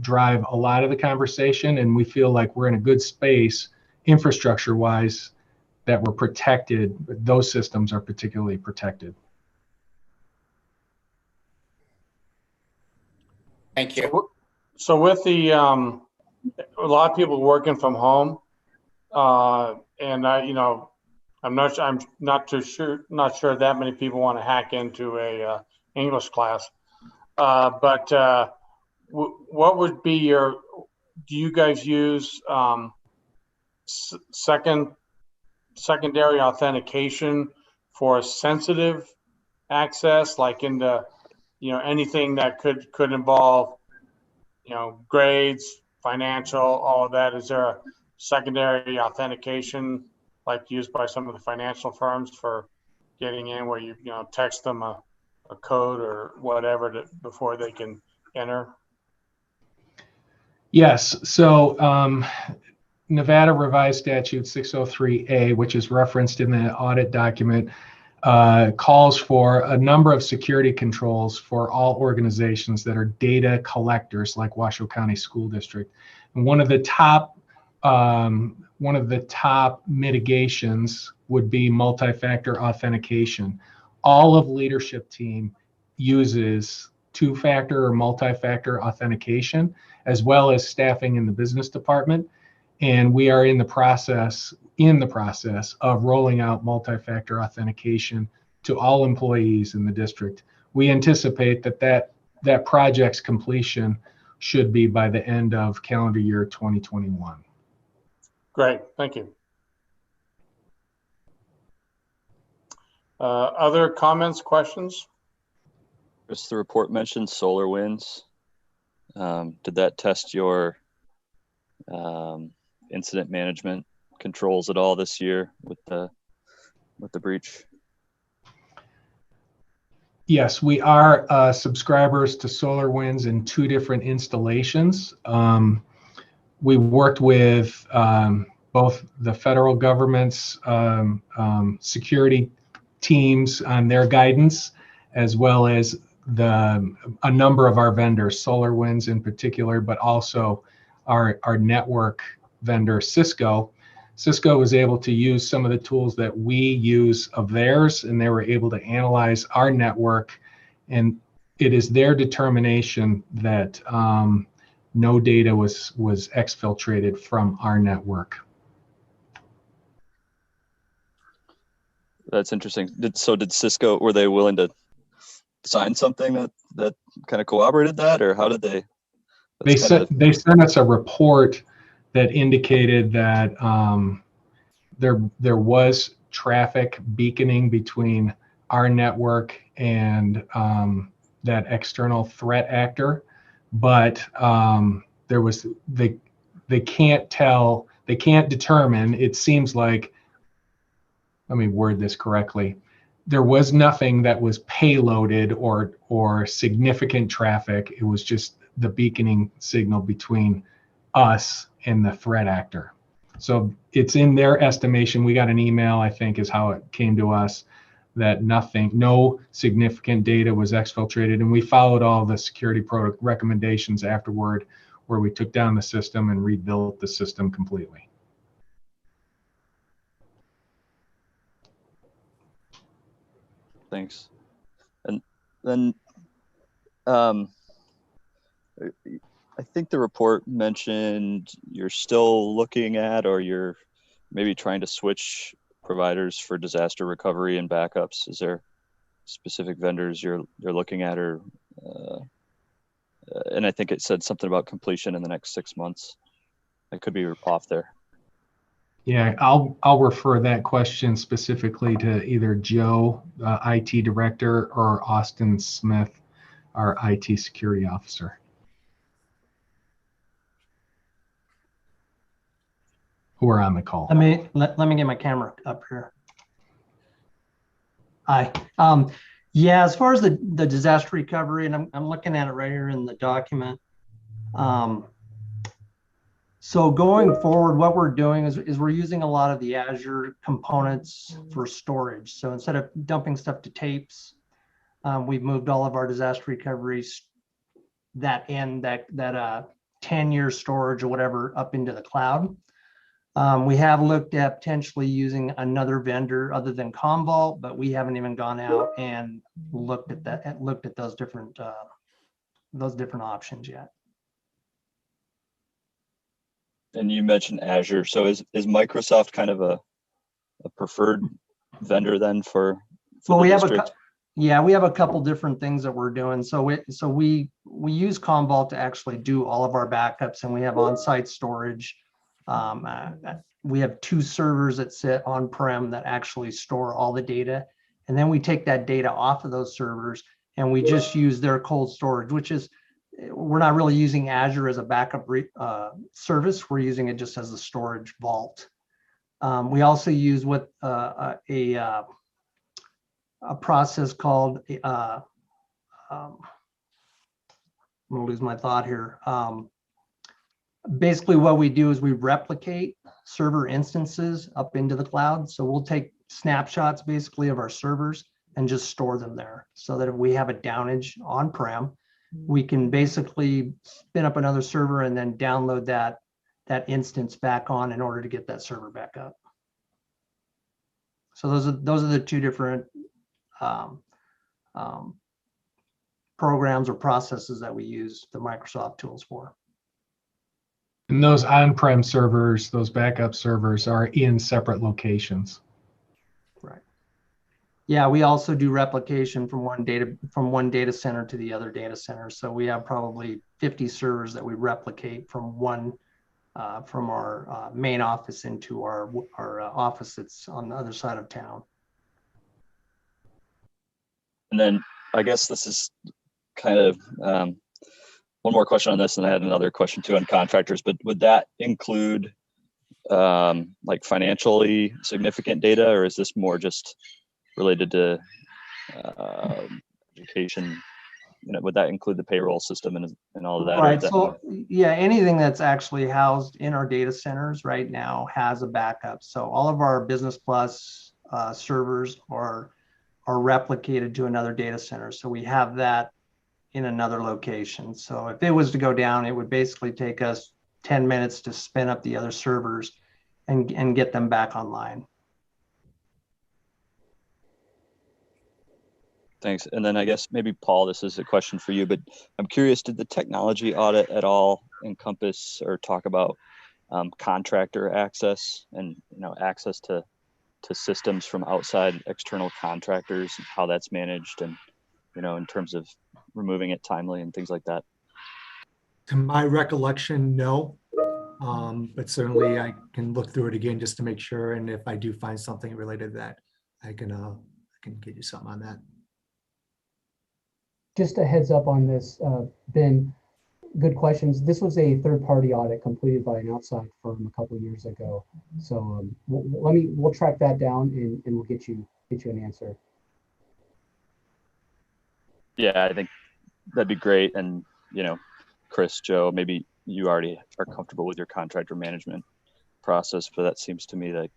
S12: drive a lot of the conversation, and we feel like we're in a good space infrastructure-wise that we're protected. Those systems are particularly protected.
S5: Thank you.
S1: So with the a lot of people working from home, and I'm not sure that many people want to hack into a English class. But what would be do you guys use secondary authentication for sensitive access, like into anything that could involve grades, financial, all of that? Is there a secondary authentication like used by some of the financial firms for getting in, where you text them a code or whatever before they can enter?
S12: Yes. So Nevada Revised Statute 603A, which is referenced in the audit document, calls for a number of security controls for all organizations that are data collectors, like Washoe County School District. And one of the top mitigations would be multi-factor authentication. All of leadership team uses 2-factor or multi-factor authentication, as well as staffing in the business department. And we are in the process of rolling out multi-factor authentication to all employees in the district. We anticipate that project's completion should be by the end of calendar year 2021.
S1: Great, thank you. Other comments, questions?
S4: Chris, the report mentioned SolarWinds. Did that test your incident management controls at all this year with the breach?
S12: Yes, we are subscribers to SolarWinds in 2 different installations. We worked with both the federal government's security teams on their guidance, as well as a number of our vendors, SolarWinds in particular, but also our network vendor, Cisco. Cisco was able to use some of the tools that we use of theirs, and they were able to analyze our network. And it is their determination that no data was exfiltrated from our network.
S4: That's interesting. Did Cisco, were they willing to sign something that kind of corroborated that, or how did they?
S12: They sent us a report that indicated that there was traffic beaconing between our network and that external threat actor. but there was they can't tell, they can't determine. It seems like, let me word this correctly. There was nothing that was payloaded or significant traffic. It was just the beaconing signal between us and the threat actor. So it's in their estimation. We got an email, I think is how it came to us, that no significant data was exfiltrated. And we followed all the security product recommendations afterward, where we took down the system and rebuilt the system completely.
S4: Thanks. And then I think the report mentioned you're still looking at, or you're maybe trying to switch providers for disaster recovery and backups. Is there specific vendors you're looking at, or and I think it said something about completion in the next 6 months. I could be off there.
S12: Yeah, I'll refer that question specifically to either Joe, IT director, or Austin Smith, our IT security officer, who are on the call.
S13: Let me get my camera up here. Hi. Yeah, as far as the disaster recovery, and I'm looking at it right here in the document. So going forward, what we're doing is we're using a lot of the Azure components for storage. So instead of dumping stuff to tapes, we've moved all of our disaster recoveries, that 10-year storage or whatever, up into the cloud. We have looked at potentially using another vendor other than Commvault, but we haven't even gone out and looked at those different options yet.
S4: And you mentioned Azure. So is Microsoft kind of a preferred vendor then for
S13: well,
S4: the district?
S13: we have a couple different things that we're doing. So we use Commvault to actually do all of our backups, and we have on-site storage. We have 2 servers that sit on-prem that actually store all the data. And then we take that data off of those servers and we just use their cold storage, which is, we're not really using Azure as a backup service. We're using it just as a storage vault. We also use a process called, I'm gonna lose my thought here. Basically what we do is we replicate server instances up into the cloud. So we'll take snapshots basically of our servers and just store them there, so that if we have a downage on-prem, we can basically spin up another server and then download that instance back on in order to get that server back up. So those are the 2 different programs or processes that we use the Microsoft tools for.
S12: And those on-prem servers, those backup servers, are in separate locations.
S13: Right. Yeah, we also do replication from one data center to the other data center. So we have probably 50 servers that we replicate from our main office into our office that's on the other side of town.
S4: And then I guess this is kind of one more question on this, and I had another question too on contractors, but would that include like financially significant data, or is this more just related to education? You know, would that include the payroll system and all of that?
S13: Right. So yeah, anything that's actually housed in our data centers right now has a backup. So all of our Business Plus servers are replicated to another data center. So we have that in another location. So if it was to go down, it would basically take us 10 minutes to spin up the other servers and get them back online.
S4: Thanks. And then I guess maybe Paul, this is a question for you, but I'm curious, did the technology audit at all encompass or talk about contractor access and access to systems from outside external contractors and how that's managed, and in terms of removing it timely and things like that?
S2: To my recollection, no. But certainly I can look through it again just to make sure. And if I do find something related to that, I can get you something on that.
S9: Just a heads up on this, Ben.
S14: good questions. This was a third-party audit completed by an outside firm a couple of years ago. So we'll track that down and we'll get you an answer.
S4: Yeah, I think that'd be great. And, you know, Chris, Joe, maybe you already are comfortable with your contractor management process, but that seems to me like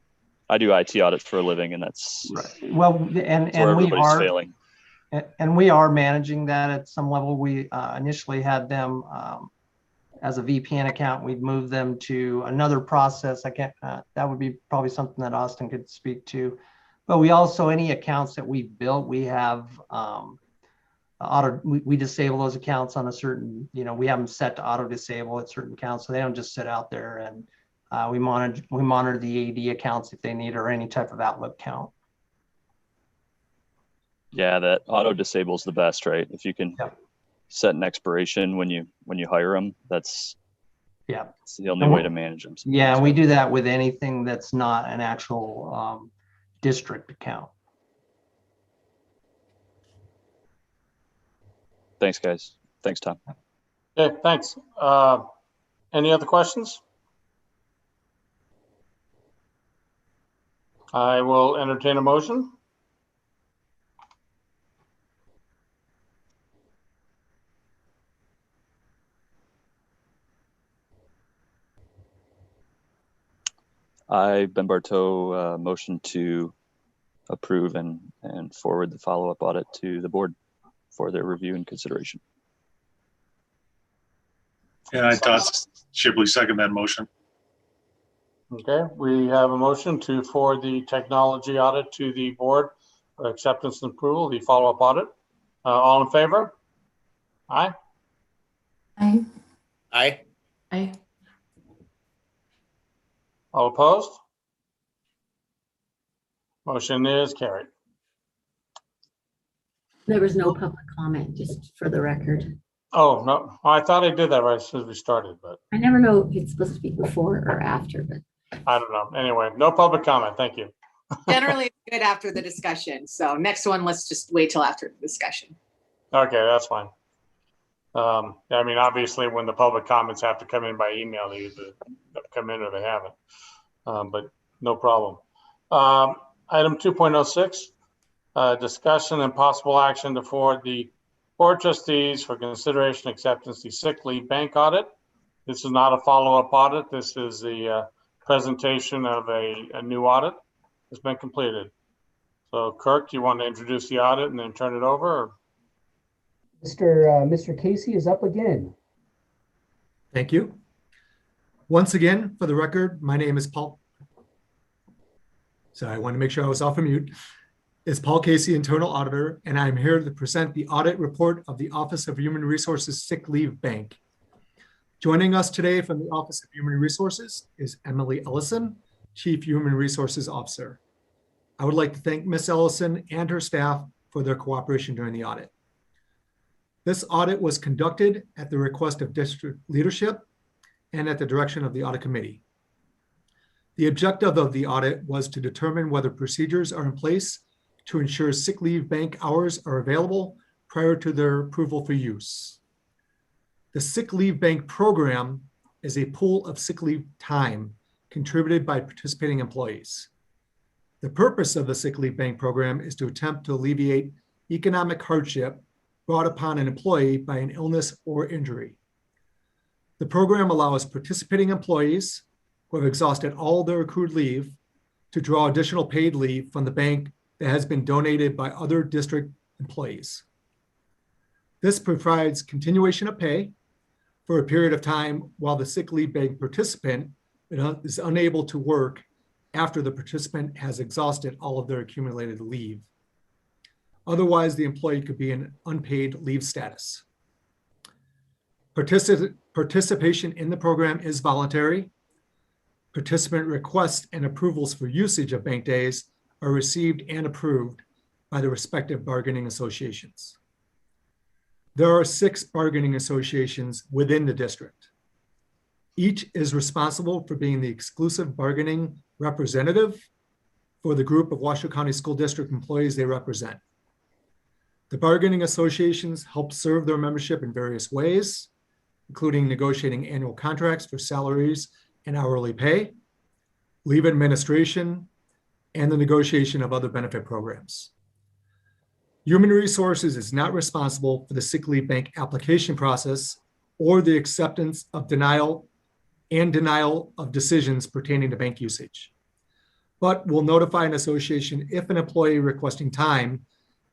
S4: I do IT audits for a living, and that's
S13: right. Well, and
S4: where
S13: we
S4: everybody's
S13: are
S4: failing.
S13: And we are managing that at some level. We initially had them as a VPN account. We've moved them to another process. I can't, that would be probably something that Austin could speak to. But we also, any accounts that we've built, we have we disable those accounts on a certain, you know, we have them set to auto disable at certain accounts. So they don't just sit out there, and we monitor the AD accounts if they need, or any type of Outlook count.
S4: Yeah, that auto disables the best, right? If you can set an expiration when you hire them, that's the only way to manage them.
S13: Yeah, we do that with anything that's not an actual district account.
S4: Thanks, guys. Thanks, Tom.
S1: Okay, thanks. Any other questions? I will entertain a motion.
S4: Ben Barteau, motion to approve and forward the follow-up audit to the board for their review and consideration.
S8: And I Todd Shipley second that motion.
S1: Okay, we have a motion to forward the technology audit to the board for acceptance and approval, the follow-up audit. All in favor? Aye.
S3: Aye.
S5: Aye.
S7: Aye.
S1: All opposed? Motion is carried.
S3: There was no public comment, just for the record.
S1: Oh, no, I thought I did that right as soon as we started, but
S3: I never know if it's supposed to be before or after, but
S1: I don't know. Anyway, no public comment. Thank you.
S6: Generally it's good after the discussion. So next one, let's just wait till after the discussion.
S1: Okay, that's fine. I mean, obviously, when the public comments have to come in by email, they either come in or they haven't, but no problem. Item 2.06, discussion and possible action to forward the board trustees for consideration acceptance the sick leave bank audit. This is not a follow-up audit. This is the presentation of a new audit that's been completed. So Kirk, do you want to introduce the audit and then turn it over? Or?
S14: Mr. Casey is up again.
S2: Thank you. Once again, for the record, my name is Paul. So I want to make sure I was off of mute. It's Paul Casey, Internal Auditor, and I'm here to present the audit report of the Office of Human Resources Sick Leave Bank. Joining us today from the Office of Human Resources is Emily Ellison, Chief Human Resources Officer. I would like to thank Ms. Ellison and her staff for their cooperation during the audit. This audit was conducted at the request of district leadership and at the direction of the audit committee. The objective of the audit was to determine whether procedures are in place to ensure sick leave bank hours are available prior to their approval for use. The sick leave bank program is a pool of sick leave time contributed by participating employees. The purpose of the sick leave bank program is to attempt to alleviate economic hardship brought upon an employee by an illness or injury. The program allows participating employees who have exhausted all their accrued leave to draw additional paid leave from the bank that has been donated by other district employees. This provides continuation of pay for a period of time while the sick leave bank participant is unable to work after the participant has exhausted all of their accumulated leave. Otherwise, the employee could be in unpaid leave status. Participation in the program is voluntary. Participant requests and approvals for usage of bank days are received and approved by the respective bargaining associations. There are 6 bargaining associations within the district. Each is responsible for being the exclusive bargaining representative for the group of Washoe County School District employees they represent. The bargaining associations help serve their membership in various ways. including negotiating annual contracts for salaries and hourly pay, leave administration, and the negotiation of other benefit programs. Human Resources is not responsible for the sick leave bank application process or the acceptance of denial of decisions pertaining to bank usage, but will notify an association if an employee requesting time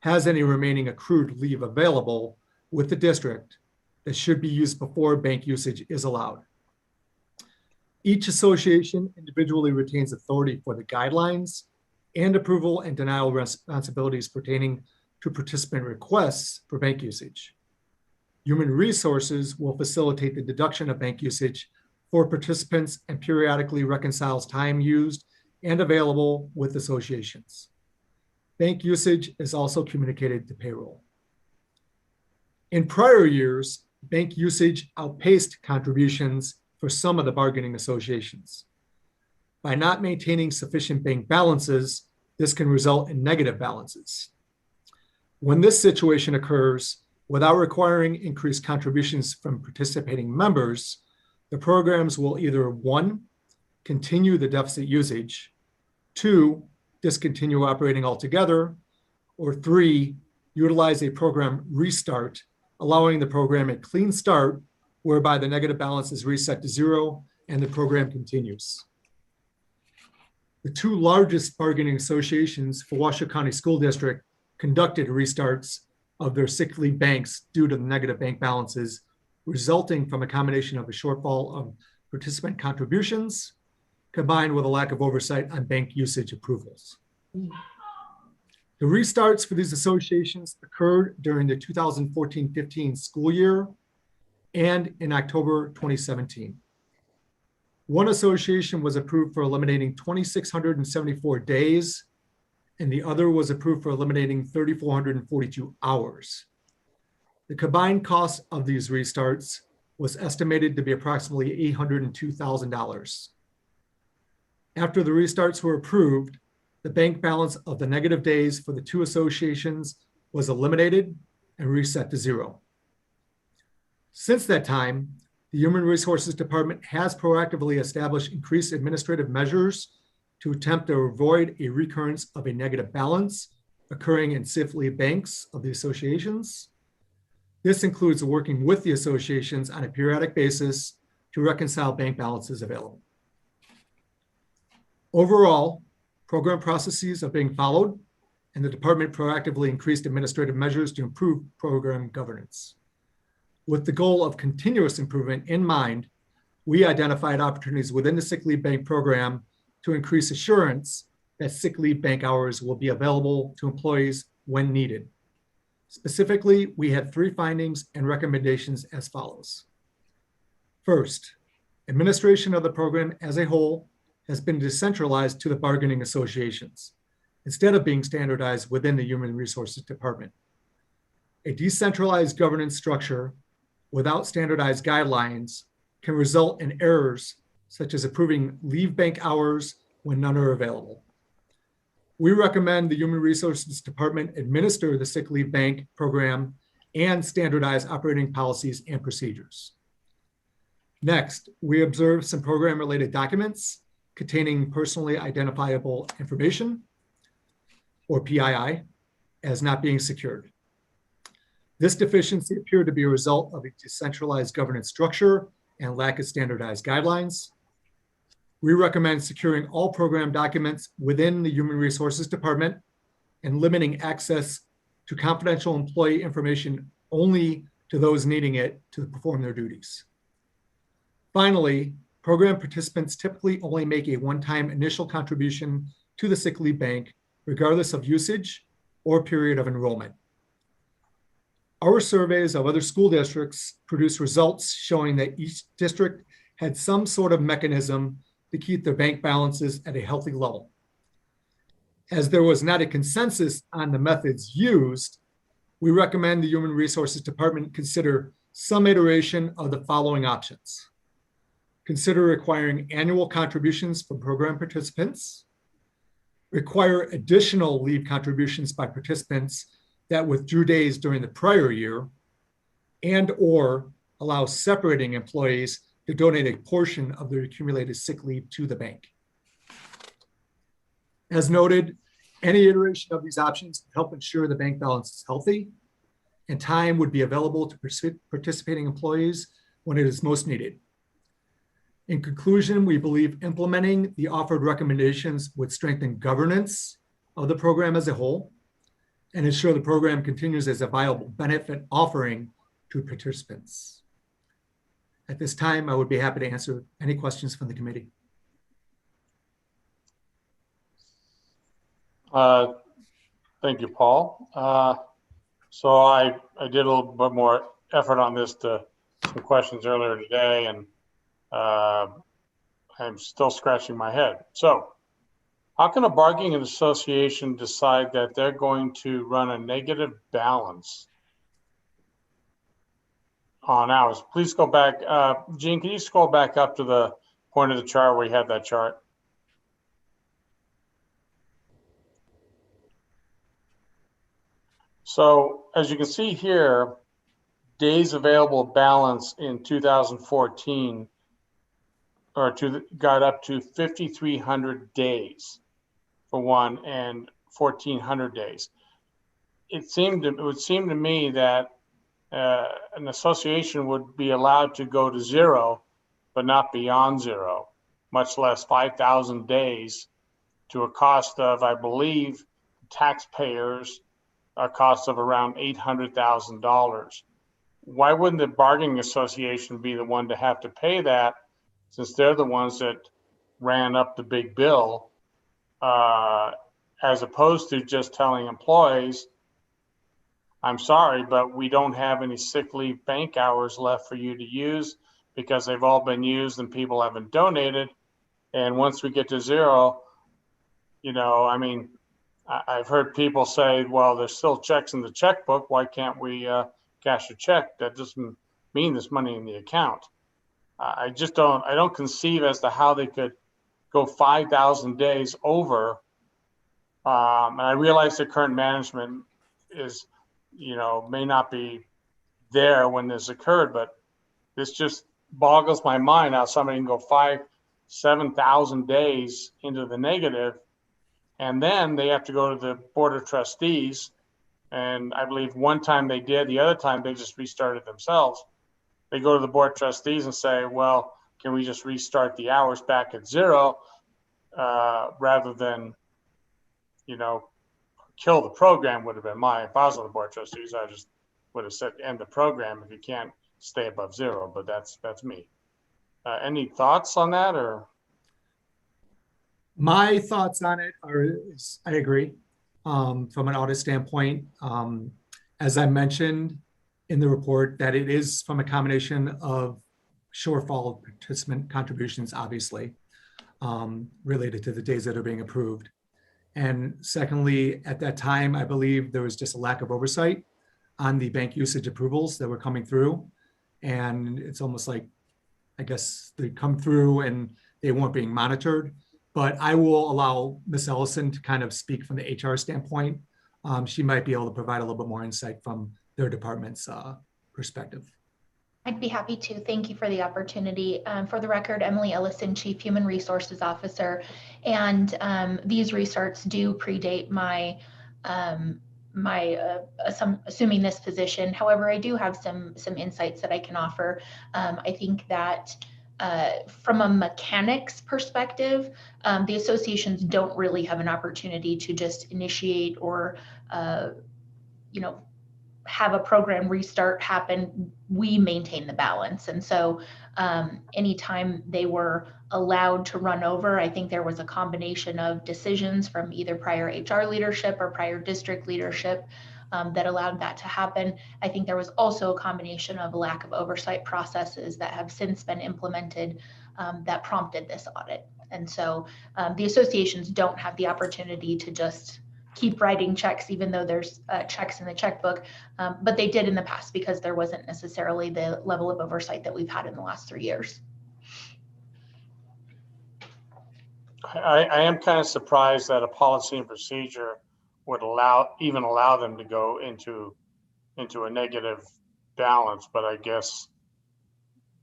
S2: has any remaining accrued leave available with the district that should be used before bank usage is allowed. Each association individually retains authority for the guidelines and approval and denial responsibilities pertaining to participant requests for bank usage. Human Resources will facilitate the deduction of bank usage for participants and periodically reconciles time used and available with associations. Bank usage is also communicated to payroll. In prior years, bank usage outpaced contributions for some of the bargaining associations. By not maintaining sufficient bank balances, this can result in negative balances. When this situation occurs, without requiring increased contributions from participating members, the programs will either 1, continue the deficit usage, 2, discontinue operating altogether, or 3, utilize a program restart, allowing the program a clean start whereby the negative balance is reset to 0 and the program continues. The 2 largest bargaining associations for Washoe County School District conducted restarts of their sick leave banks due to the negative bank balances resulting from a combination of a shortfall of participant contributions combined with a lack of oversight on bank usage approvals. The restarts for these associations occurred during the 2014-15 school year and in October 2017. One association was approved for eliminating 2,674 days, and the other was approved for eliminating 3,442 hours. The combined cost of these restarts was estimated to be approximately $802,000. After the restarts were approved, the bank balance of the negative days for the 2 associations was eliminated and reset to 0. Since that time, the Human Resources Department has proactively established increased administrative measures to attempt to avoid a recurrence of a negative balance occurring in sick leave banks of the associations. This includes working with the associations on a periodic basis to reconcile bank balances available. Overall, program processes are being followed, and the department proactively increased administrative measures to improve program governance. With the goal of continuous improvement in mind, we identified opportunities within the sick leave bank program to increase assurance that sick leave bank hours will be available to employees when needed. Specifically, we had 3 findings and recommendations as follows. First, administration of the program as a whole has been decentralized to the bargaining associations instead of being standardized within the Human Resources Department. A decentralized governance structure without standardized guidelines can result in errors such as approving leave bank hours when none are available. We recommend the Human Resources Department administer the sick leave bank program and standardize operating policies and procedures. Next, we observed some program-related documents containing personally identifiable information, or PII, as not being secured. This deficiency appeared to be a result of a decentralized governance structure and lack of standardized guidelines. We recommend securing all program documents within the Human Resources Department and limiting access to confidential employee information only to those needing it to perform their duties. Finally, program participants typically only make a one-time initial contribution to the sick leave bank, regardless of usage or period of enrollment. Our surveys of other school districts produce results showing that each district had some sort of mechanism to keep their bank balances at a healthy level. As there was not a consensus on the methods used, we recommend the Human Resources Department consider some iteration of the following options. Consider requiring annual contributions from program participants, require additional leave contributions by participants that withdrew days during the prior year, and/or allows separating employees to donate a portion of their accumulated sick leave to the bank. As noted, any iteration of these options help ensure the bank balance is healthy, and time would be available to participating employees when it is most needed. In conclusion, we believe implementing the offered recommendations would strengthen governance of the program as a whole and ensure the program continues as a viable benefit offering to participants. At this time, I would be happy to answer any questions from the committee.
S1: Thank you, Paul. So I did a little bit more effort on this to some questions earlier today, and I'm still scratching my head. So how can a bargaining association decide that they're going to run a negative balance on hours? Please go back. Gene, can you scroll back up to the point of the chart where you had that chart? So as you can see here, days available balance in 2014 got up to 5,300 days for one and 1,400 days. It would seem to me that an association would be allowed to go to zero, but not beyond zero, much less 5,000 days to a cost of, I believe, taxpayers, a cost of around $800,000. Why wouldn't the bargaining association be the one to have to pay that, since they're the ones that ran up the big bill, as opposed to just telling employees, I'm sorry, but we don't have any sick leave bank hours left for you to use because they've all been used and people haven't donated. And once we get to zero, you know, I mean, I've heard people say, well, there's still checks in the checkbook. Why can't we cash a check? That doesn't mean there's money in the account. I don't conceive as to how they could go 5,000 days over. And I realize the current management is, you know, may not be there when this occurred, but this just boggles my mind how somebody can go 7,000 days into the negative. And then they have to go to the Board of Trustees. And I believe one time they did, the other time they just restarted themselves. They go to the Board of Trustees and say, well, can we just restart the hours back at zero rather than, you know, kill the program would have been if I was on the Board of Trustees, I just would have said end the program if you can't stay above zero, but that's me. Any thoughts on that or?
S2: My thoughts on it are, I agree from an audit standpoint. As I mentioned in the report, that it is from a combination of shortfall participant contributions, obviously, related to the days that are being approved. And secondly, at that time, I believe there was just a lack of oversight on the bank usage approvals that were coming through. And it's almost like, I guess they come through and they weren't being monitored. But I will allow Ms. Ellison to kind of speak from the HR standpoint. She might be able to provide a little bit more insight from their department's perspective.
S15: I'd be happy to. Thank you for the opportunity. For the record, Emily Ellison, Chief Human Resources Officer, and these restarts do predate my assuming this position. However, I do have some insights that I can offer. I think that from a mechanics perspective, the associations don't really have an opportunity to just initiate or, you know, have a program restart happen. We maintain the balance. And so anytime they were allowed to run over, I think there was a combination of decisions from either prior HR leadership or prior district leadership that allowed that to happen. I think there was also a combination of lack of oversight processes that have since been implemented that prompted this audit. And so the associations don't have the opportunity to just keep writing checks, even though there's checks in the checkbook, but they did in the past because there wasn't necessarily the level of oversight that we've had in the last 3 years.
S1: I am kind of surprised that a policy and procedure would even allow them to go into a negative balance, but I guess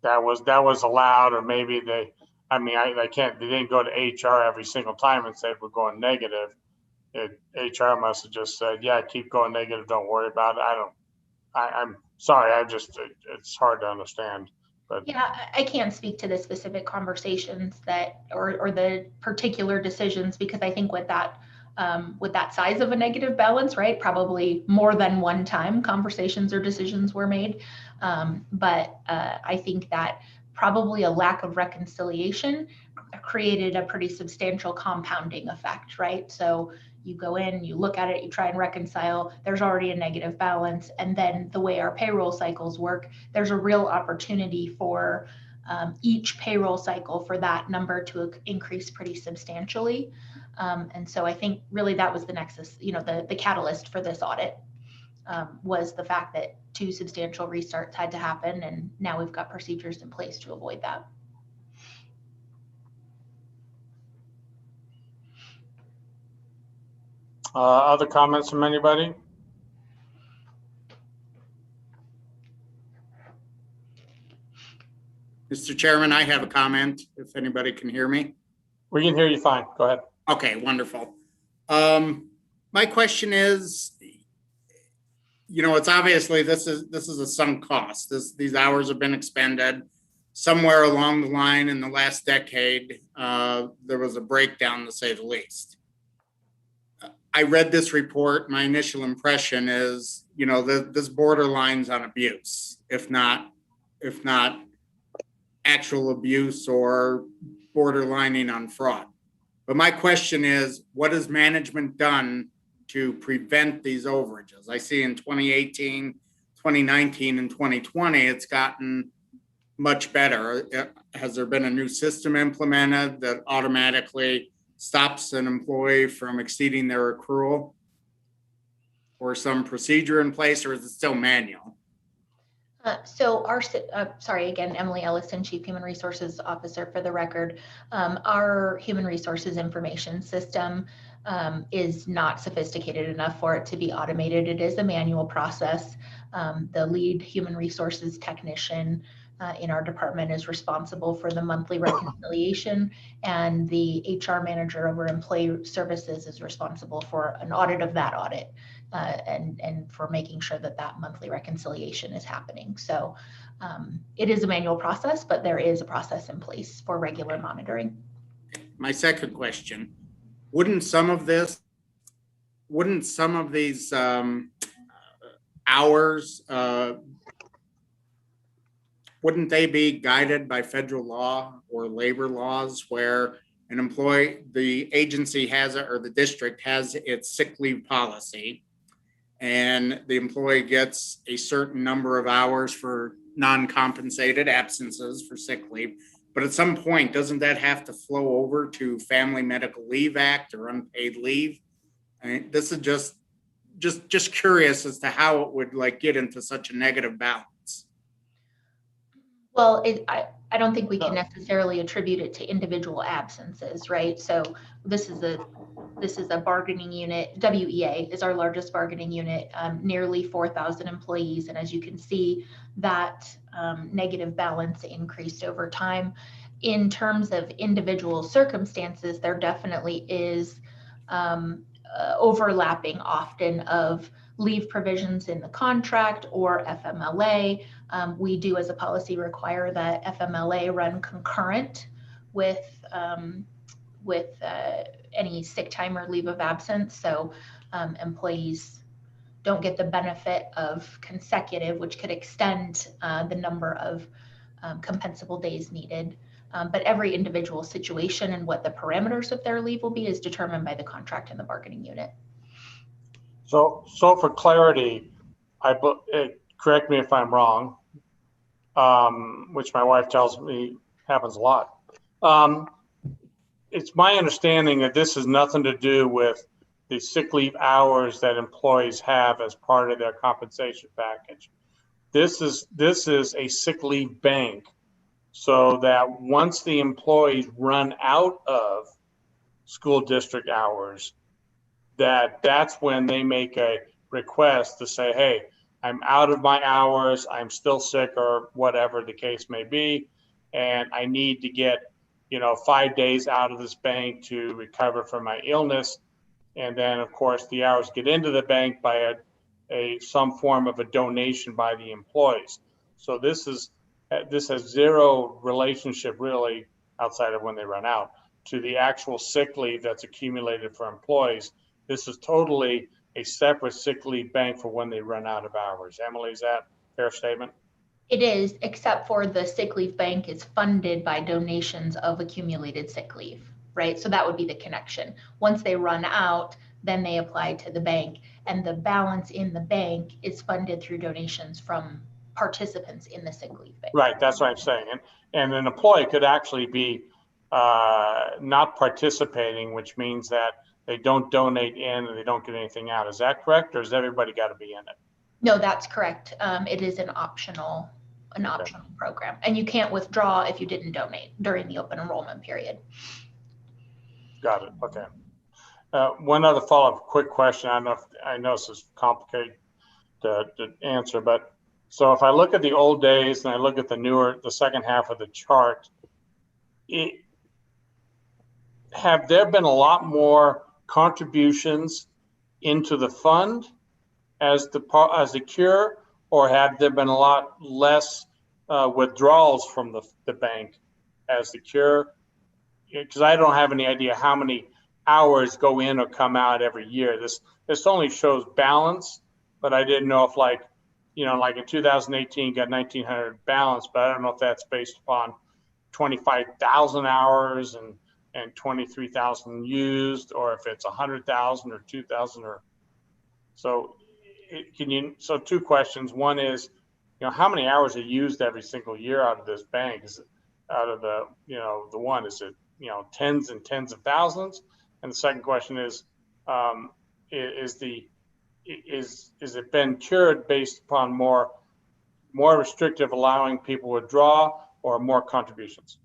S1: that was allowed, or maybe they didn't go to HR every single time and said we're going negative. HR must have just said, yeah, keep going negative, don't worry about it. I'm sorry, it's hard to understand. But
S15: yeah, I can't speak to the specific conversations or the particular decisions, because I think with that size of a negative balance, right, probably more than one time conversations or decisions were made. But I think that probably a lack of reconciliation created a pretty substantial compounding effect, right? So you go in, you look at it, you try and reconcile, there's already a negative balance. And then the way our payroll cycles work, there's a real opportunity for each payroll cycle for that number to increase pretty substantially. And so I think really that was the nexus, the catalyst for this audit was the fact that 2 substantial restarts had to happen. And now we've got procedures in place to avoid that.
S1: Other comments from anybody?
S5: Mr. Chairman, I have a comment, if anybody can hear me.
S1: We can hear you fine. Go ahead.
S5: Okay, wonderful. My question is, it's obviously this is a sunk cost. These hours have been expended. Somewhere along the line in the last decade, there was a breakdown, to say the least. I read this report. My initial impression is, this borderlines on abuse, if not actual abuse or borderlining on fraud. But my question is, what has management done to prevent these overages? I see in 2018, 2019, and 2020, it's gotten much better. Has there been a new system implemented that automatically stops an employee from exceeding their accrual, or some procedure in place, or is it still manual?
S15: So sorry, again, Emily Ellison, Chief Human Resources Officer for the record. Our human resources information system is not sophisticated enough for it to be automated. It is a manual process. The lead human resources technician in our department is responsible for the monthly reconciliation, and the HR manager over employee services is responsible for an audit of that audit and for making sure that that monthly reconciliation is happening. So it is a manual process, but there is a process in place for regular monitoring.
S5: My second question, wouldn't some of these hours, wouldn't they be guided by federal law or labor laws, where an employee, the agency has it, or the district has its sick leave policy, and the employee gets a certain number of hours for non-compensated absences for sick leave, but at some point, doesn't that have to flow over to Family Medical Leave Act or unpaid leave? I mean, this is just curious as to how it would get into such a negative balance.
S15: Well, I don't think we can necessarily attribute it to individual absences, right? So this is a bargaining unit. WEA is our largest bargaining unit, nearly 4,000 employees. And as you can see, that negative balance increased over time. In terms of individual circumstances, there definitely is overlapping often of leave provisions in the contract or FMLA. We do, as a policy, require that FMLA run concurrent with any sick time or leave of absence. So employees don't get the benefit of consecutive, which could extend the number of compensable days needed. But every individual situation and what the parameters of their leave will be is determined by the contract and the bargaining unit.
S1: So for clarity, correct me if I'm wrong, which my wife tells me happens a lot. It's my understanding that this has nothing to do with the sick leave hours that employees have as part of their compensation package. This is a sick leave bank, so that once the employees run out of school district hours, that's when they make a request to say, hey, I'm out of my hours, I'm still sick or whatever the case may be, and I need to get, 5 days out of this bank to recover from my illness. And then of course the hours get into the bank by some form of a donation by the employees. So this has zero relationship really, outside of when they run out, to the actual sick leave that's accumulated for employees. This is totally a separate sick leave bank for when they run out of hours. Emily, is that a fair statement?
S15: It is, except for the sick leave bank is funded by donations of accumulated sick leave, right? So that would be the connection. Once they run out, then they apply to the bank, and the balance in the bank is funded through donations from participants in the sick leave bank.
S1: Right, that's what I'm saying. And an employee could actually be not participating, which means that they don't donate in and they don't get anything out. Is that correct, or has everybody got to be in it?
S15: No, that's correct. It is an optional program, and you can't withdraw if you didn't donate during the open enrollment period.
S1: Got it. Okay. One other follow-up quick question. I know this is complicated to answer, but so if I look at the old days and I look at the second half of the chart, have there been a lot more contributions into the fund as the cure, or have there been a lot less withdrawals from the bank as the cure? Because I don't have any idea how many hours go in or come out every year. This only shows balance, but I didn't know if like in 2018 you got 1,900 balance, but I don't know if that's based upon 25,000 hours and 23,000 used, or if it's 100,000 or 2,000 or so. So two questions. One is, how many hours are used every single year out of this bank? Is it out of the one? Is it tens and tens of thousands? And the second question is it been cured based upon more restrictive, allowing people to withdraw, or more contributions?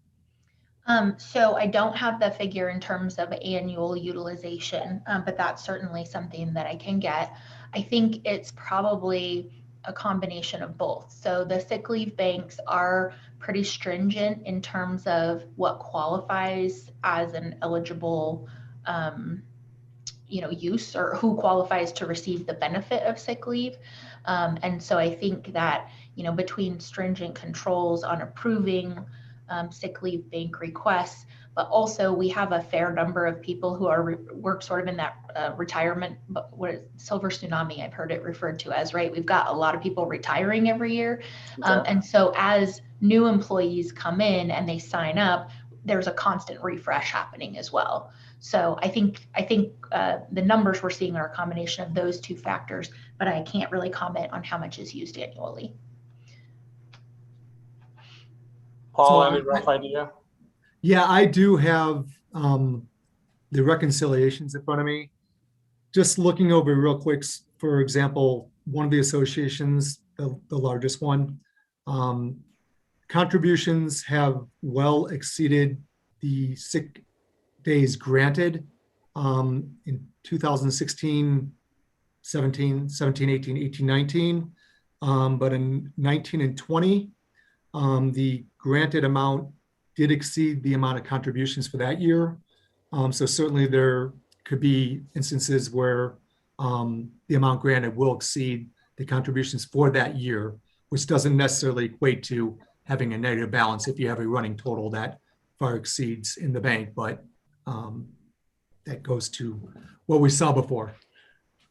S15: So I don't have the figure in terms of annual utilization, but that's certainly something that I can get. I think it's probably a combination of both. So the sick leave banks are pretty stringent in terms of what qualifies as an eligible use, or who qualifies to receive the benefit of sick leave. And so I think that, between stringent controls on approving sick leave bank requests, but also we have a fair number of people who work sort of in that retirement, silver tsunami, I've heard it referred to as, right? We've got a lot of people retiring every year. Okay. And so as new employees come in and they sign up, there's a constant refresh happening as well. So I think the numbers we're seeing are a combination of those two factors, but I can't really comment on how much is used annually.
S1: Paul, any rough idea?
S2: Yeah, I do have the reconciliations in front of me. Just looking over real quick, for example, one of the associations, the largest one, contributions have well exceeded the sick days granted in 2016, 17, 18, 19. But in 19 and 20, the granted amount did exceed the amount of contributions for that year. So certainly there could be instances where the amount granted will exceed the contributions for that year, which doesn't necessarily equate to having a negative balance if you have a running total that far exceeds in the bank. But that goes to what we saw before,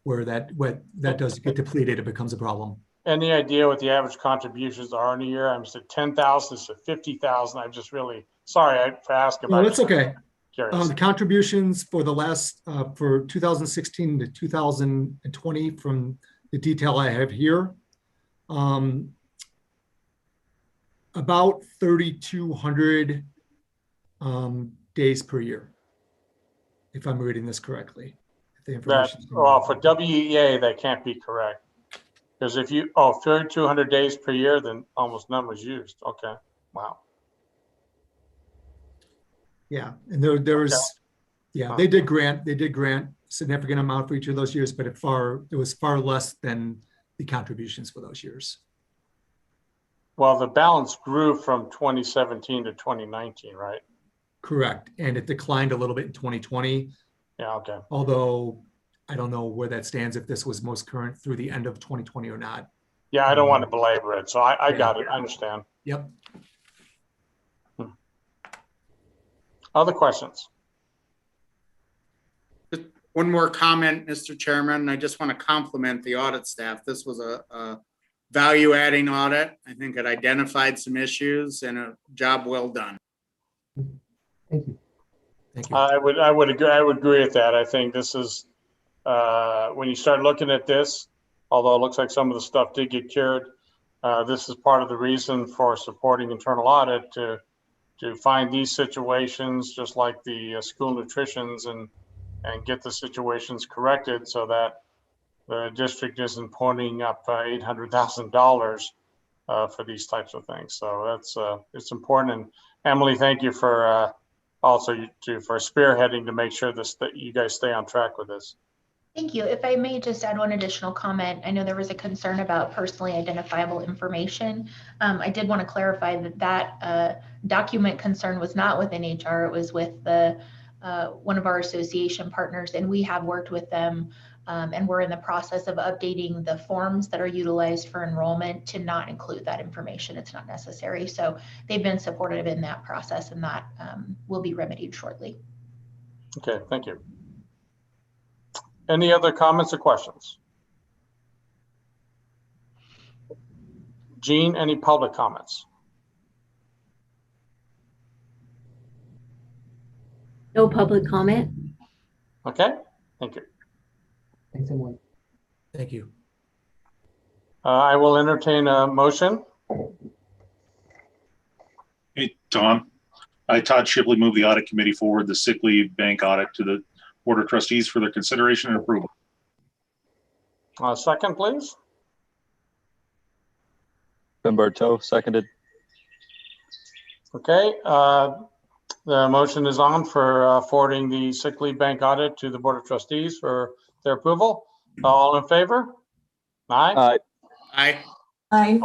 S2: where that does get depleted, it becomes a problem.
S1: Any idea what the average contributions are in a year? I'm just at 10,000 to 50,000. I'm just really sorry for asking.
S2: No, that's okay.
S1: The
S2: contributions for the last for 2016 to 2020, from the detail I have here, about 3,200 days per year, if I'm reading this correctly. If the information
S1: well, for WEA, that can't be correct. Because if 3,200 days per year, then almost none was used. Okay, wow.
S2: Yeah, and there was, yeah, they did grant significant amount for each of those years, but it was far less than the contributions for those years.
S1: Well, the balance grew from 2017 to 2019, right?
S2: Correct. And it declined a little bit in 2020.
S1: Yeah, okay.
S2: Although I don't know where that stands, if this was most current through the end of 2020 or not.
S1: Yeah, I don't want to belabor it, so I got it. I understand.
S2: Yep.
S1: Other questions?
S5: Just one more comment, Mr. Chairman. I just want to compliment the audit staff. This was a value-adding audit. I think it identified some issues and a job well done.
S14: Thank you.
S2: Thank you.
S1: I would agree with that. I think this is when you start looking at this, although it looks like some of the stuff did get cured, this is part of the reason for supporting internal audit to find these situations, just like the school nutritions, and get the situations corrected so that the district isn't ponying up $800,000 for these types of things. So that's it's important. And Emily, thank you for also for spearheading to make sure that you guys stay on track with this.
S15: Thank you. If I may just add one additional comment, I know there was a concern about personally identifiable information. I did want to clarify that document concern was not within HR. It was with the one of our association partners, and we have worked with them, and we're in the process of updating the forms that are utilized for enrollment to not include that information. It's not necessary. So they've been supportive in that process, and that will be remedied shortly.
S1: Okay, thank you. Any other comments or questions? Jean, any public comments?
S3: No public comment.
S1: Okay, thank you.
S14: Thanks, Emily.
S2: Thank you.
S1: I will entertain a motion.
S8: Hey, Tom. Todd Shipley, move the audit committee forward the sick leave bank audit to the Board of Trustees for their consideration and approval.
S1: Second, please.
S4: Ben Bartow, seconded.
S1: Okay, the motion is on for forwarding the sick leave bank audit to the Board of Trustees for their approval. All in favor? Aye.
S4: Aye.
S5: Aye.
S9: Aye.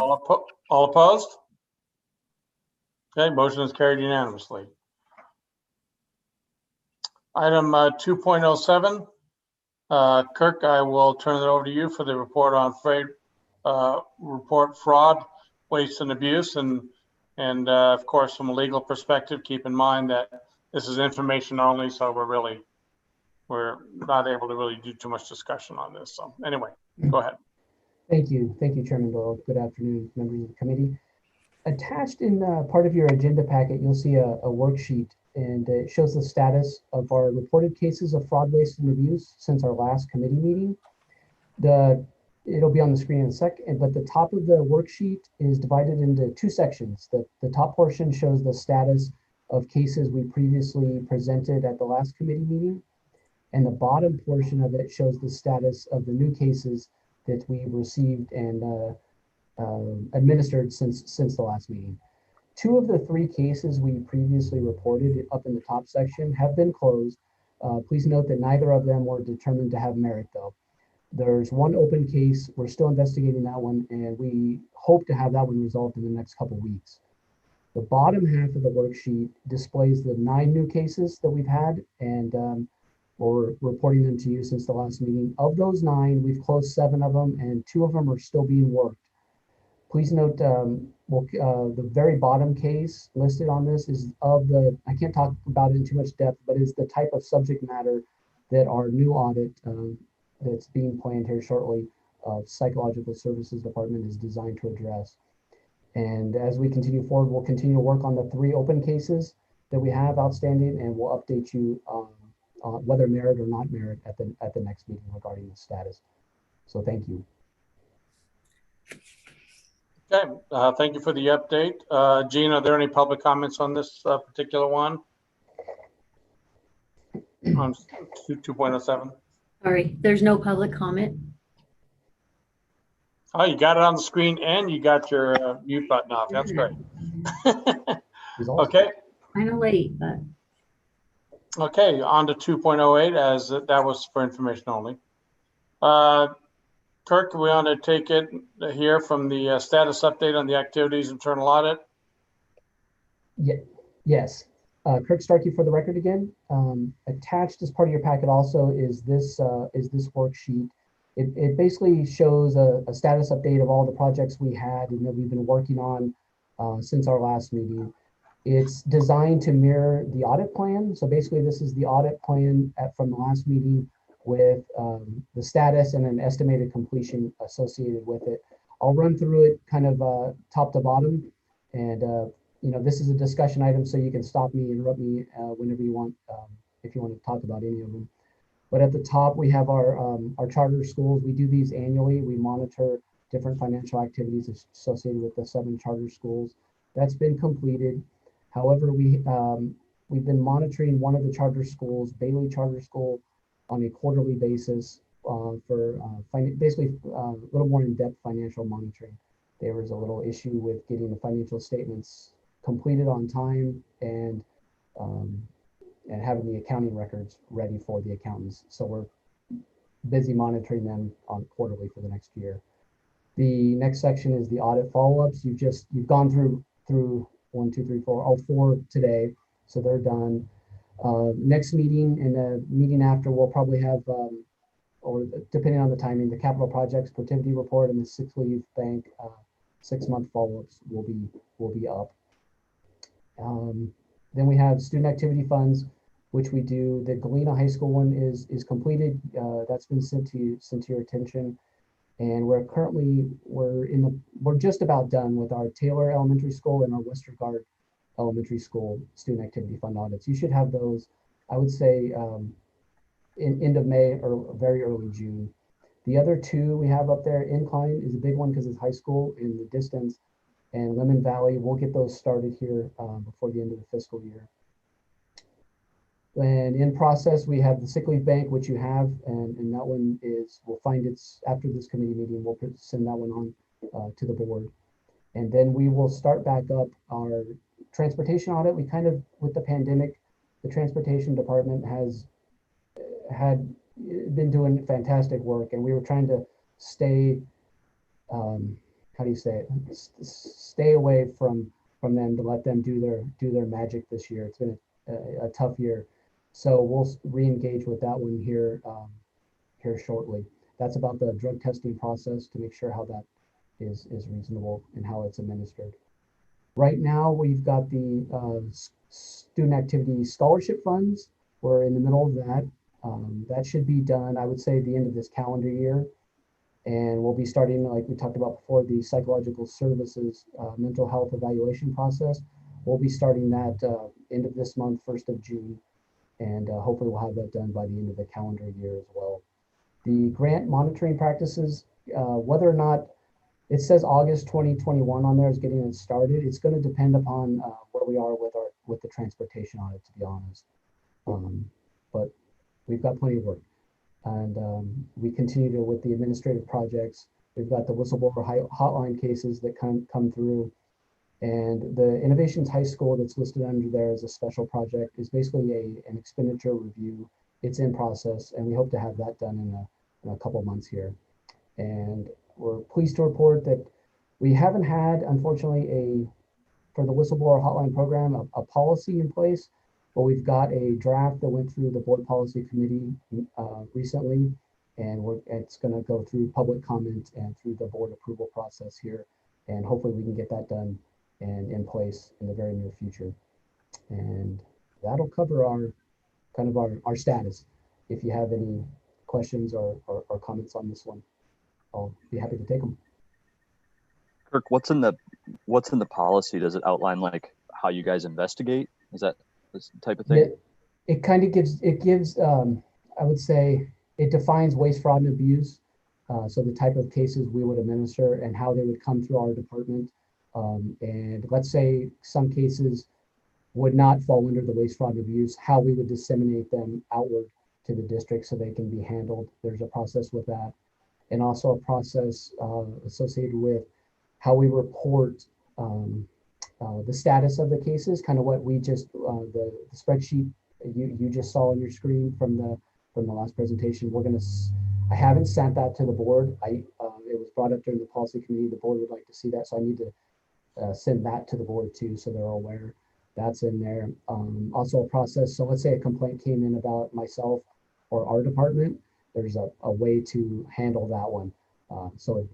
S1: All opposed? Okay, motion is carried unanimously. Item 2.07, Kirk, I will turn it over to you for the report on report fraud, waste, and abuse, and of course, from a legal perspective, keep in mind that this is information only, so we're not able to really do too much discussion on this. So anyway, go ahead.
S14: Thank you, Chairman Doyle. Good afternoon, members of the committee. Attached in part of your agenda packet, you'll see a worksheet, and it shows the status of our reported cases of fraud, waste, and abuse since our last committee meeting. It'll be on the screen in a second, but the top of the worksheet is divided into two sections. The top portion shows the status of cases we previously presented at the last committee meeting, and the bottom portion of it shows the status of the new cases that we received and administered since the last meeting. 2 of the 3 cases we previously reported up in the top section have been closed. Please note that neither of them were determined to have merit though. There's 1 open case. We're still investigating that one, and we hope to have that one resolved in the next couple weeks. The bottom half of the worksheet displays the 9 new cases that we've had, and we're reporting them to you since the last meeting. Of those 9, we've closed 7 of them, and 2 of them are still being worked. Please note, the very bottom case listed on this is I can't talk about it in too much depth, but is the type of subject matter that our new audit that's being planned here shortly, Psychological Services Department, is designed to address. And as we continue forward, we'll continue to work on the 3 open cases that we have outstanding, and we'll update you on whether merit or not merit at the next meeting regarding the status. So thank you.
S1: Okay, thank you for the update. Jean, are there any public comments on this particular one? On 2.07?
S3: Sorry, there's no public comment.
S1: Oh, you got it on the screen and you got your mute button off. That's great. Okay.
S3: Kind of late, but.
S1: Okay, on to 2.08, as that was for information only. Kirk, we want to take it here from the status update on the activities internal audit.
S14: Yeah, yes. Kirk Starkey for the record again. Attached as part of your packet also is this worksheet. It basically shows a status update of all the projects we had and that we've been working on since our last meeting. It's designed to mirror the audit plan. So basically this is the audit plan from the last meeting with the status and an estimated completion associated with it. I'll run through it kind of top to bottom, and you know, this is a discussion item, so you can stop me, interrupt me whenever you want, if you want to talk about any of them. But at the top, we have our charter schools. We do these annually. We monitor different financial activities associated with the 7 charter schools. That's been completed. However, we've been monitoring one of the charter schools, Bailey Charter School, on a quarterly basis for basically a little more in-depth financial monitoring. There was a little issue with getting the financial statements completed on time and having the accounting records ready for the accountants. So we're busy monitoring them on quarterly for the next year. The next section is the audit follow-ups. You've gone through 1, 2, 3, 4, all 4 today, so they're done. Next meeting and the meeting after, we'll probably have, or depending on the timing, the capital projects productivity report and the sick leave bank 6-month follow-ups will be up. Then we have student activity funds, which we do. The Galena High School one is completed. That's been sent to your attention, and we're just about done with our Taylor Elementary School and our Westergaard Elementary School student activity fund audits. You should have those, I would say, in end of May or very early June. The other 2 we have up there, Incline is a big one because it's high school in the distance, and Lemon Valley, we'll get those started here before the end of the fiscal year. And in process, we have the sick leave bank, which you have, and that one we'll find it's after this committee meeting, we'll send that one on to the board. And then we will start back up our transportation audit. We kind of, with the pandemic, the transportation department had been doing fantastic work, and we were trying to stay, how do you say it? Stay away from them to let them do their magic this year. It's been a tough year, so we'll re-engage with that one here shortly. That's about the drug testing process to make sure how that is reasonable and how it's administered. Right now, we've got the student activity scholarship funds. We're in the middle of that. That should be done, I would say, at the end of this calendar year. And we'll be starting, like we talked about before, the psychological services mental health evaluation process. We'll be starting that end of this month, 1st of June. And hopefully we'll have that done by the end of the calendar year as well. The grant monitoring practices, whether or not it says August 2021 on there is getting it started, it's going to depend upon where we are with the transportation audit, to be honest. But we've got plenty of work. And we continue to, with the administrative projects, we've got the whistleblower hotline cases that come through. And the Innovations High School that's listed under there as a special project is basically an expenditure review. It's in process, and we hope to have that done in a couple months here. And we're pleased to report that we haven't had, unfortunately, for the whistleblower hotline program, a policy in place, but we've got a draft that went through the board policy committee recently, and it's going to go through public comment and through the board approval process here, and hopefully we can get that done and in place in the very near future. And that'll cover our status. If you have any questions or comments on this one, I'll be happy to take them.
S4: Kirk, what's in the policy? Does it outline like how you guys investigate? Is that this type of thing?
S14: It kind of gives, I would say, it defines waste, fraud, and abuse. So the type of cases we would administer and how they would come through our department. And let's say some cases would not fall under the waste, fraud, and abuse, how we would disseminate them outward to the district so they can be handled. There's a process with that. And also a process associated with how we report the status of the cases, kind of what we just, the spreadsheet you just saw on your screen from the last presentation. I haven't sent that to the board. It was brought up during the policy committee. The board would like to see that, so I need to send that to the board too, so they're aware that's in there. Also a process. So let's say a complaint came in about myself or our department. There's a way to handle that one. So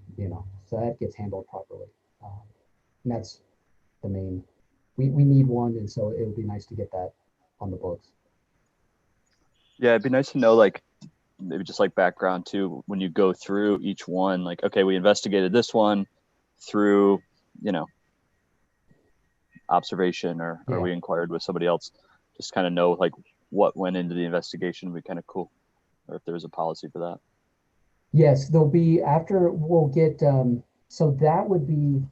S14: that gets handled properly. And that's the main. We need one, and so it would be nice to get that on the books.
S4: Yeah, it'd be nice to know, like, maybe just like background too, when you go through each one, like, okay, we investigated this one through, observation or we inquired with somebody else. Just kind of know like what went into the investigation would be kind of cool, or if there's a policy for that. Yes,
S14: there'll be after we'll get, so that would be,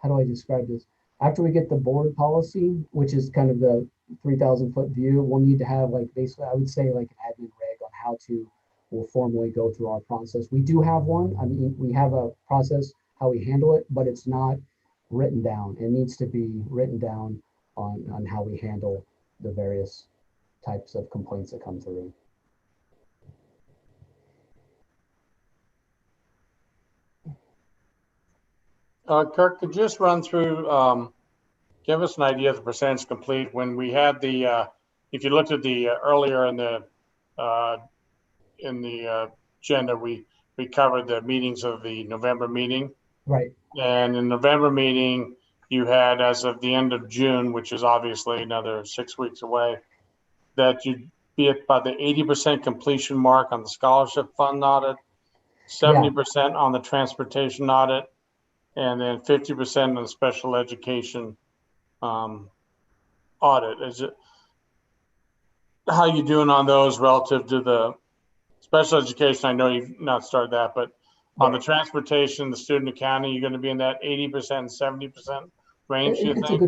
S14: how do I describe this? After we get the board policy, which is kind of the 3,000 foot view, we'll need to have like basically, I would say like an admin reg on how we'll formally go through our process. We do have one. I mean, we have a process, how we handle it, but it's not written down. It needs to be written down on how we handle the various types of complaints that come through.
S1: Kirk, could you just run through, give us an idea of the percentage complete when we had the, if you looked at the earlier in the agenda, we covered the meetings of the November meeting.
S14: Right.
S1: And in November meeting, you had, as of the end of June, which is obviously another 6 weeks away, that you'd be at about the 80% completion mark on the scholarship fund audit, 70% on the transportation audit, and then 50% on the special education audit. Is it, how you doing on those relative to the special education? I know you've not started that, but on the transportation, the student accounting, you're going to be in that 80%, 70% range, you think?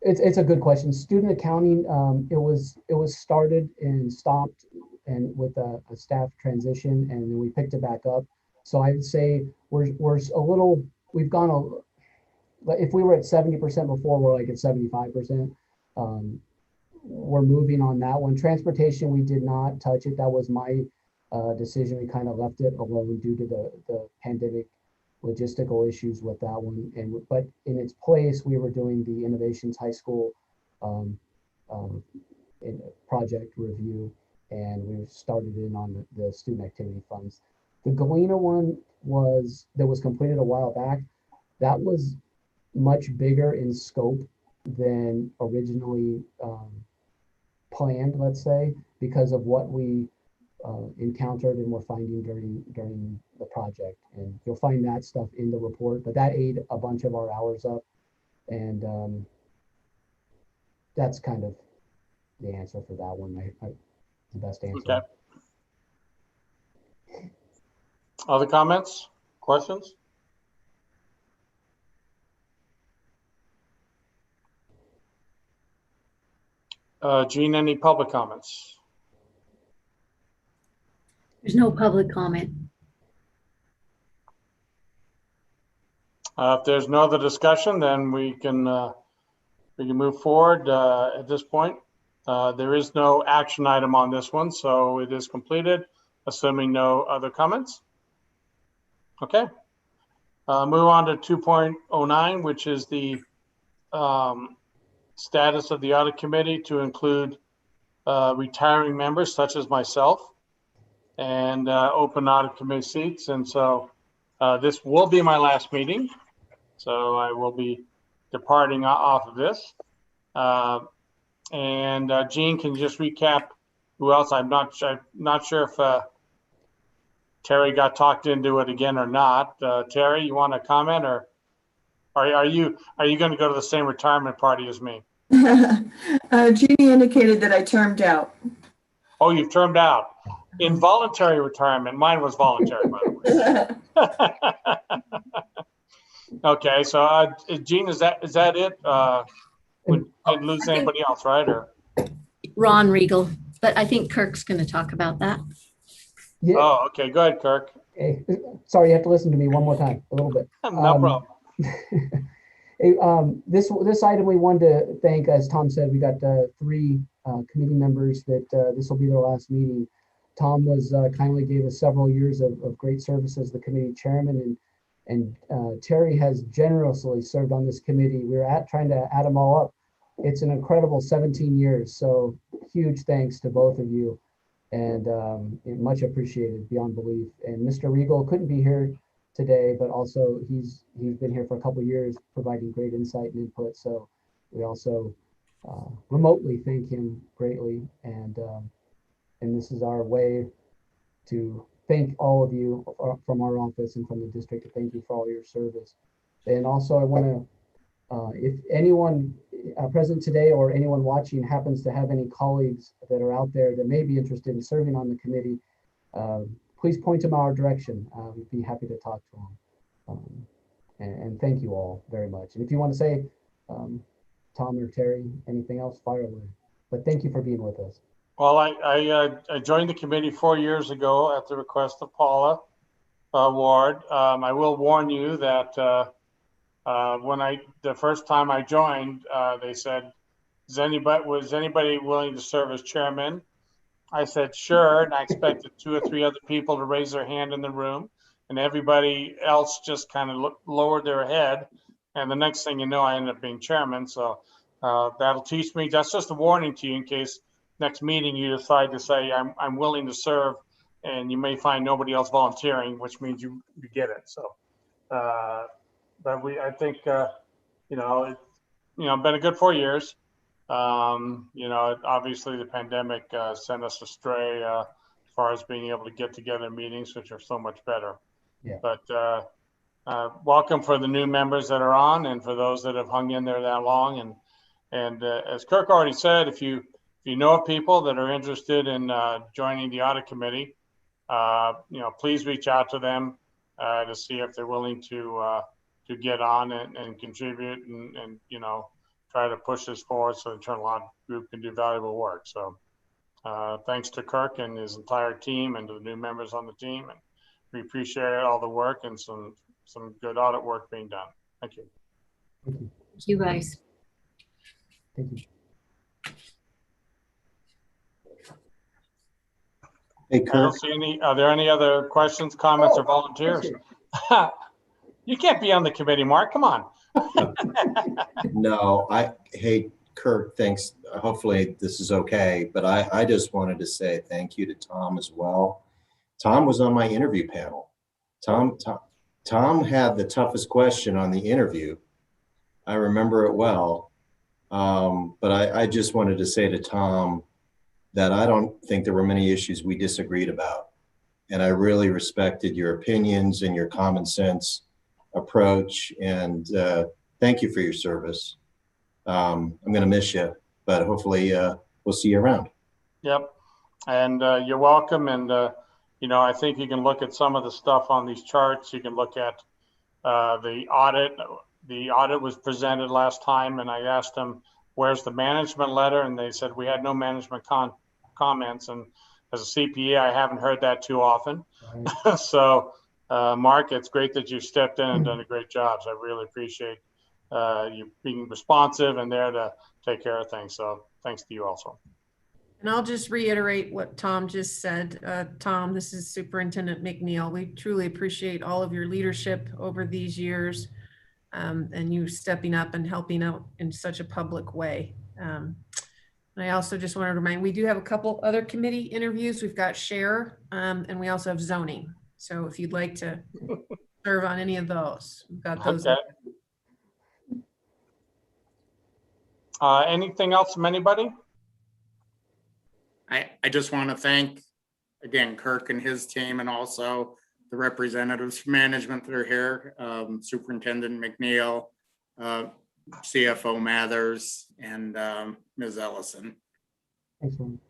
S14: It's a good question. Student accounting, it was started and stopped, and with a staff transition, and then we picked it back up. So I would say we're a little. We've gone a. If we were at 70% before, we're like at 75%. We're moving on that one. Transportation, we did not touch it. That was my decision. We kind of left it alone due to the pandemic logistical issues with that one. But in its place, we were doing the Innovations High School project review, and we started in on the student activity funds. The Galena one that was completed a while back. That was much bigger in scope than originally planned, let's say, because of what we encountered and were finding during the project. And you'll find that stuff in the report, but that ate a bunch of our hours up, and that's kind of the answer for that one. The best answer.
S1: Okay. Other comments, questions? Jean, any public comments?
S3: There's no public comment.
S1: If there's no other discussion, then we can move forward at this point. There is no action item on this one, so it is completed, assuming no other comments. Okay. Move on to 2.09, which is the status of the audit committee to include retiring members such as myself and open audit committee seats. And so this will be my last meeting. So I will be departing off of this. And Jean, can you just recap who else? I'm not sure if Terry got talked into it again or not. Terry, you want to comment, or are you going to go to the same retirement party as me?
S16: Jeannie indicated that I termed out.
S1: Oh, you've termed out. Involuntary retirement. Mine was voluntary, by the way. Okay, so Jean, is that it? We didn't lose anybody else, right? Or
S3: Ron Regal, but I think Kirk's going to talk about that.
S14: Yeah.
S1: Oh, okay. Go ahead, Kirk.
S14: Hey, sorry, you have to listen to me one more time, a little bit.
S1: No problem.
S14: Hey, this item we wanted to thank, as Tom said, we got 3 committee members that this will be their last meeting. Tom was kindly gave us several years of great service as the committee chairman, and Terry has generously served on this committee. We were trying to add them all up. It's an incredible 17 years. So huge thanks to both of you, and much appreciated beyond belief. And Mr. Regal couldn't be here today, but also he's been here for a couple of years providing great insight and input. So we also remotely thank him greatly, and this is our way to thank all of you from our office and from the district. Thank you for all your service. And also I want to, if anyone present today or anyone watching happens to have any colleagues that are out there that may be interested in serving on the committee, please point them our direction. We'd be happy to talk to them. And thank you all very much. And if you want to say, Tom or Terry, anything else, fire away. But thank you for being with us.
S1: Well, I joined the committee 4 years ago at the request of Paula Ward. I will warn you that the first time I joined, they said, was anybody willing to serve as chairman? I said, sure. And I expected 2 or 3 other people to raise their hand in the room, and everybody else just kind of lowered their head. And the next thing you know, I ended up being chairman. So that'll teach me. That's just a warning to you in case next meeting you decide to say I'm willing to serve, and you may find nobody else volunteering, which means you get it. So, but I think been a good 4 years. Obviously the pandemic sent us astray as far as being able to get together meetings, which are so much better.
S14: Yeah.
S1: But welcome for the new members that are on, and for those that have hung in there that long. And as Kirk already said, if you know of people that are interested in joining the audit committee, please reach out to them to see if they're willing to get on and contribute and try to push this forward so the internal audit group can do valuable work. So thanks to Kirk and his entire team, and to the new members on the team. And we appreciate all the work and some good audit work being done. Thank you.
S3: Thank you, guys.
S14: Thank you.
S11: Hey,
S1: I don't
S11: Kirk.
S1: see any. Are there any other questions, comments, or volunteers? You can't be on the committee, Mark. Come on.
S11: No, hey, Kirk, thanks. Hopefully this is okay, but I just wanted to say thank you to Tom as well. Tom was on my interview panel. Tom had the toughest question on the interview. I remember it well. But I just wanted to say to Tom that I don't think there were many issues we disagreed about. And I really respected your opinions and your common sense approach. And thank you for your service. I'm going to miss you, but hopefully we'll see you around.
S1: Yep. And you're welcome. And, I think you can look at some of the stuff on these charts. You can look at the audit. The audit was presented last time, and I asked them, where's the management letter? And they said, we had no management comments. And as a CPA, I haven't heard that too often. Right. So, Mark, it's great that you stepped in and done a great job. So I really appreciate you being responsive and there to take care of things. So thanks to you also.
S7: And I'll just reiterate what Tom just said. Tom, this is Superintendent McNeil. We truly appreciate all of your leadership over these years, and you stepping up and helping out in such a public way. And I also just wanted to remind, we do have a couple other committee interviews. We've got share, and we also have zoning. So if you'd like to serve on any of those, we've got those.
S1: Okay. Anything else from anybody?
S5: I just want to thank, again, Kirk and his team, and also the representatives from management that are here, Superintendent McNeil, CFO Mathers, and Ms. Ellison.
S14: Excellent.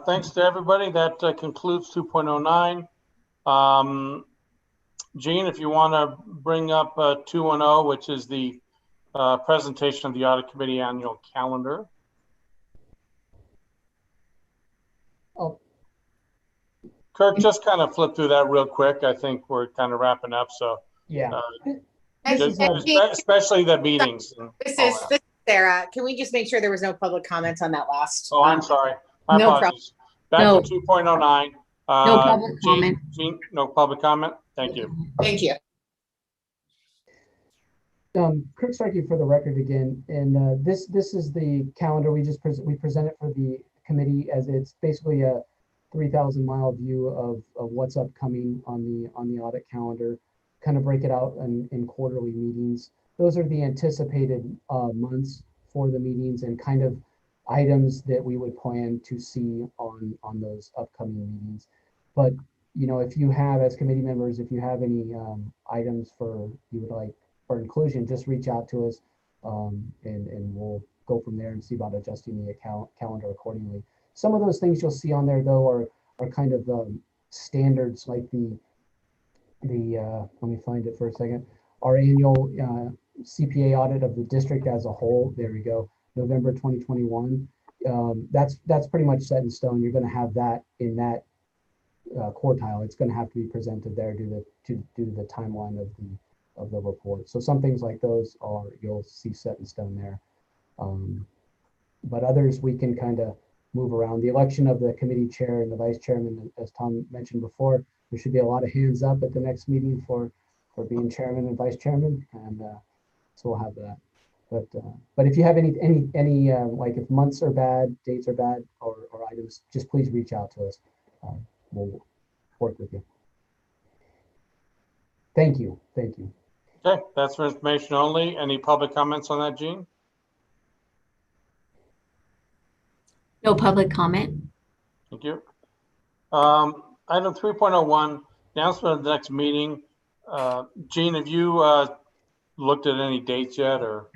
S1: Thanks to everybody. That concludes 2.09. Gene, if you want to bring up 2.10, which is the presentation of the Audit Committee annual calendar.
S14: Oh.
S1: Kirk, just kind of flip through that real quick. I think we're kind of wrapping up. So
S14: yeah,
S1: especially the meetings.
S6: This Sarah, can we just make sure there was no public comments on that last?
S1: Oh, I'm sorry. My
S6: No
S1: apologies. Back
S3: No.
S1: to 2.09.
S3: No public comment.
S1: Jean, no public comment. Thank you.
S6: Thank you.
S14: Kirk Starkey for the record again, and this is the calendar we present it for the committee, as it's basically a 3,000-mile view of what's upcoming on the audit calendar. Kind of break it out in quarterly meetings. Those are the anticipated months for the meetings and kind of items that we would plan to see on those upcoming meetings. But if you have, as committee members, if you have any items you would like for inclusion, just reach out to us, and we'll go from there and see about adjusting the calendar accordingly. Some of those things you'll see on there though are kind of standards, like the let me find it for a second. Our annual CPA audit of the district as a whole. There we go, November 2021. That's pretty much set in stone. You're going to have that in that quartile. It's going to have to be presented there due to the timeline of the report. So some things like those you'll see set in stone there. But others we can kind of move around. The election of the committee chair and the vice chairman, as Tom mentioned before, there should be a lot of hands up at the next meeting for being chairman and vice chairman, and so we'll have that. But if you have any like if months are bad, dates are bad, or items, just please reach out to us. We'll work with you. Thank you.
S1: Okay, that's for information only. Any public comments on that, Jean?
S3: No public comment.
S1: Thank you. Item 3.01, announcement of the next meeting. Jean, have you looked at any dates yet, or?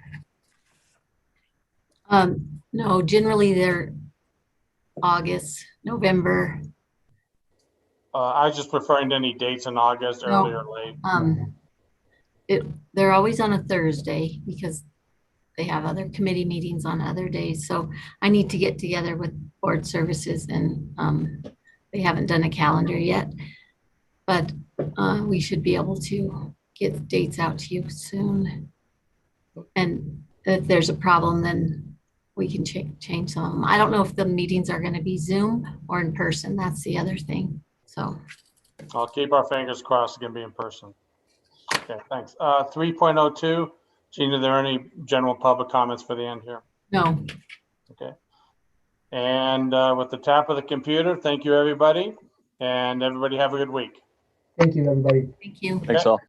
S3: No, generally they're August, November.
S1: I was just referring to any dates in August, early or late.
S3: They're always on a Thursday because they have other committee meetings on other days. So I need to get together with board services, and they haven't done a calendar yet, but we should be able to get dates out to you soon. And if there's a problem, then we can change some of them. I don't know if the meetings are going to be Zoom or in person. That's the other thing. So
S1: I'll keep our fingers crossed. It's going to be in person. Okay, thanks. 3.02, Jean, are there any general public comments for the end here?
S3: no.
S1: Okay. And with the tap of the computer, thank you, everybody. And everybody have a good week.
S14: Thank you, everybody.
S3: Thank you.
S4: Thanks all.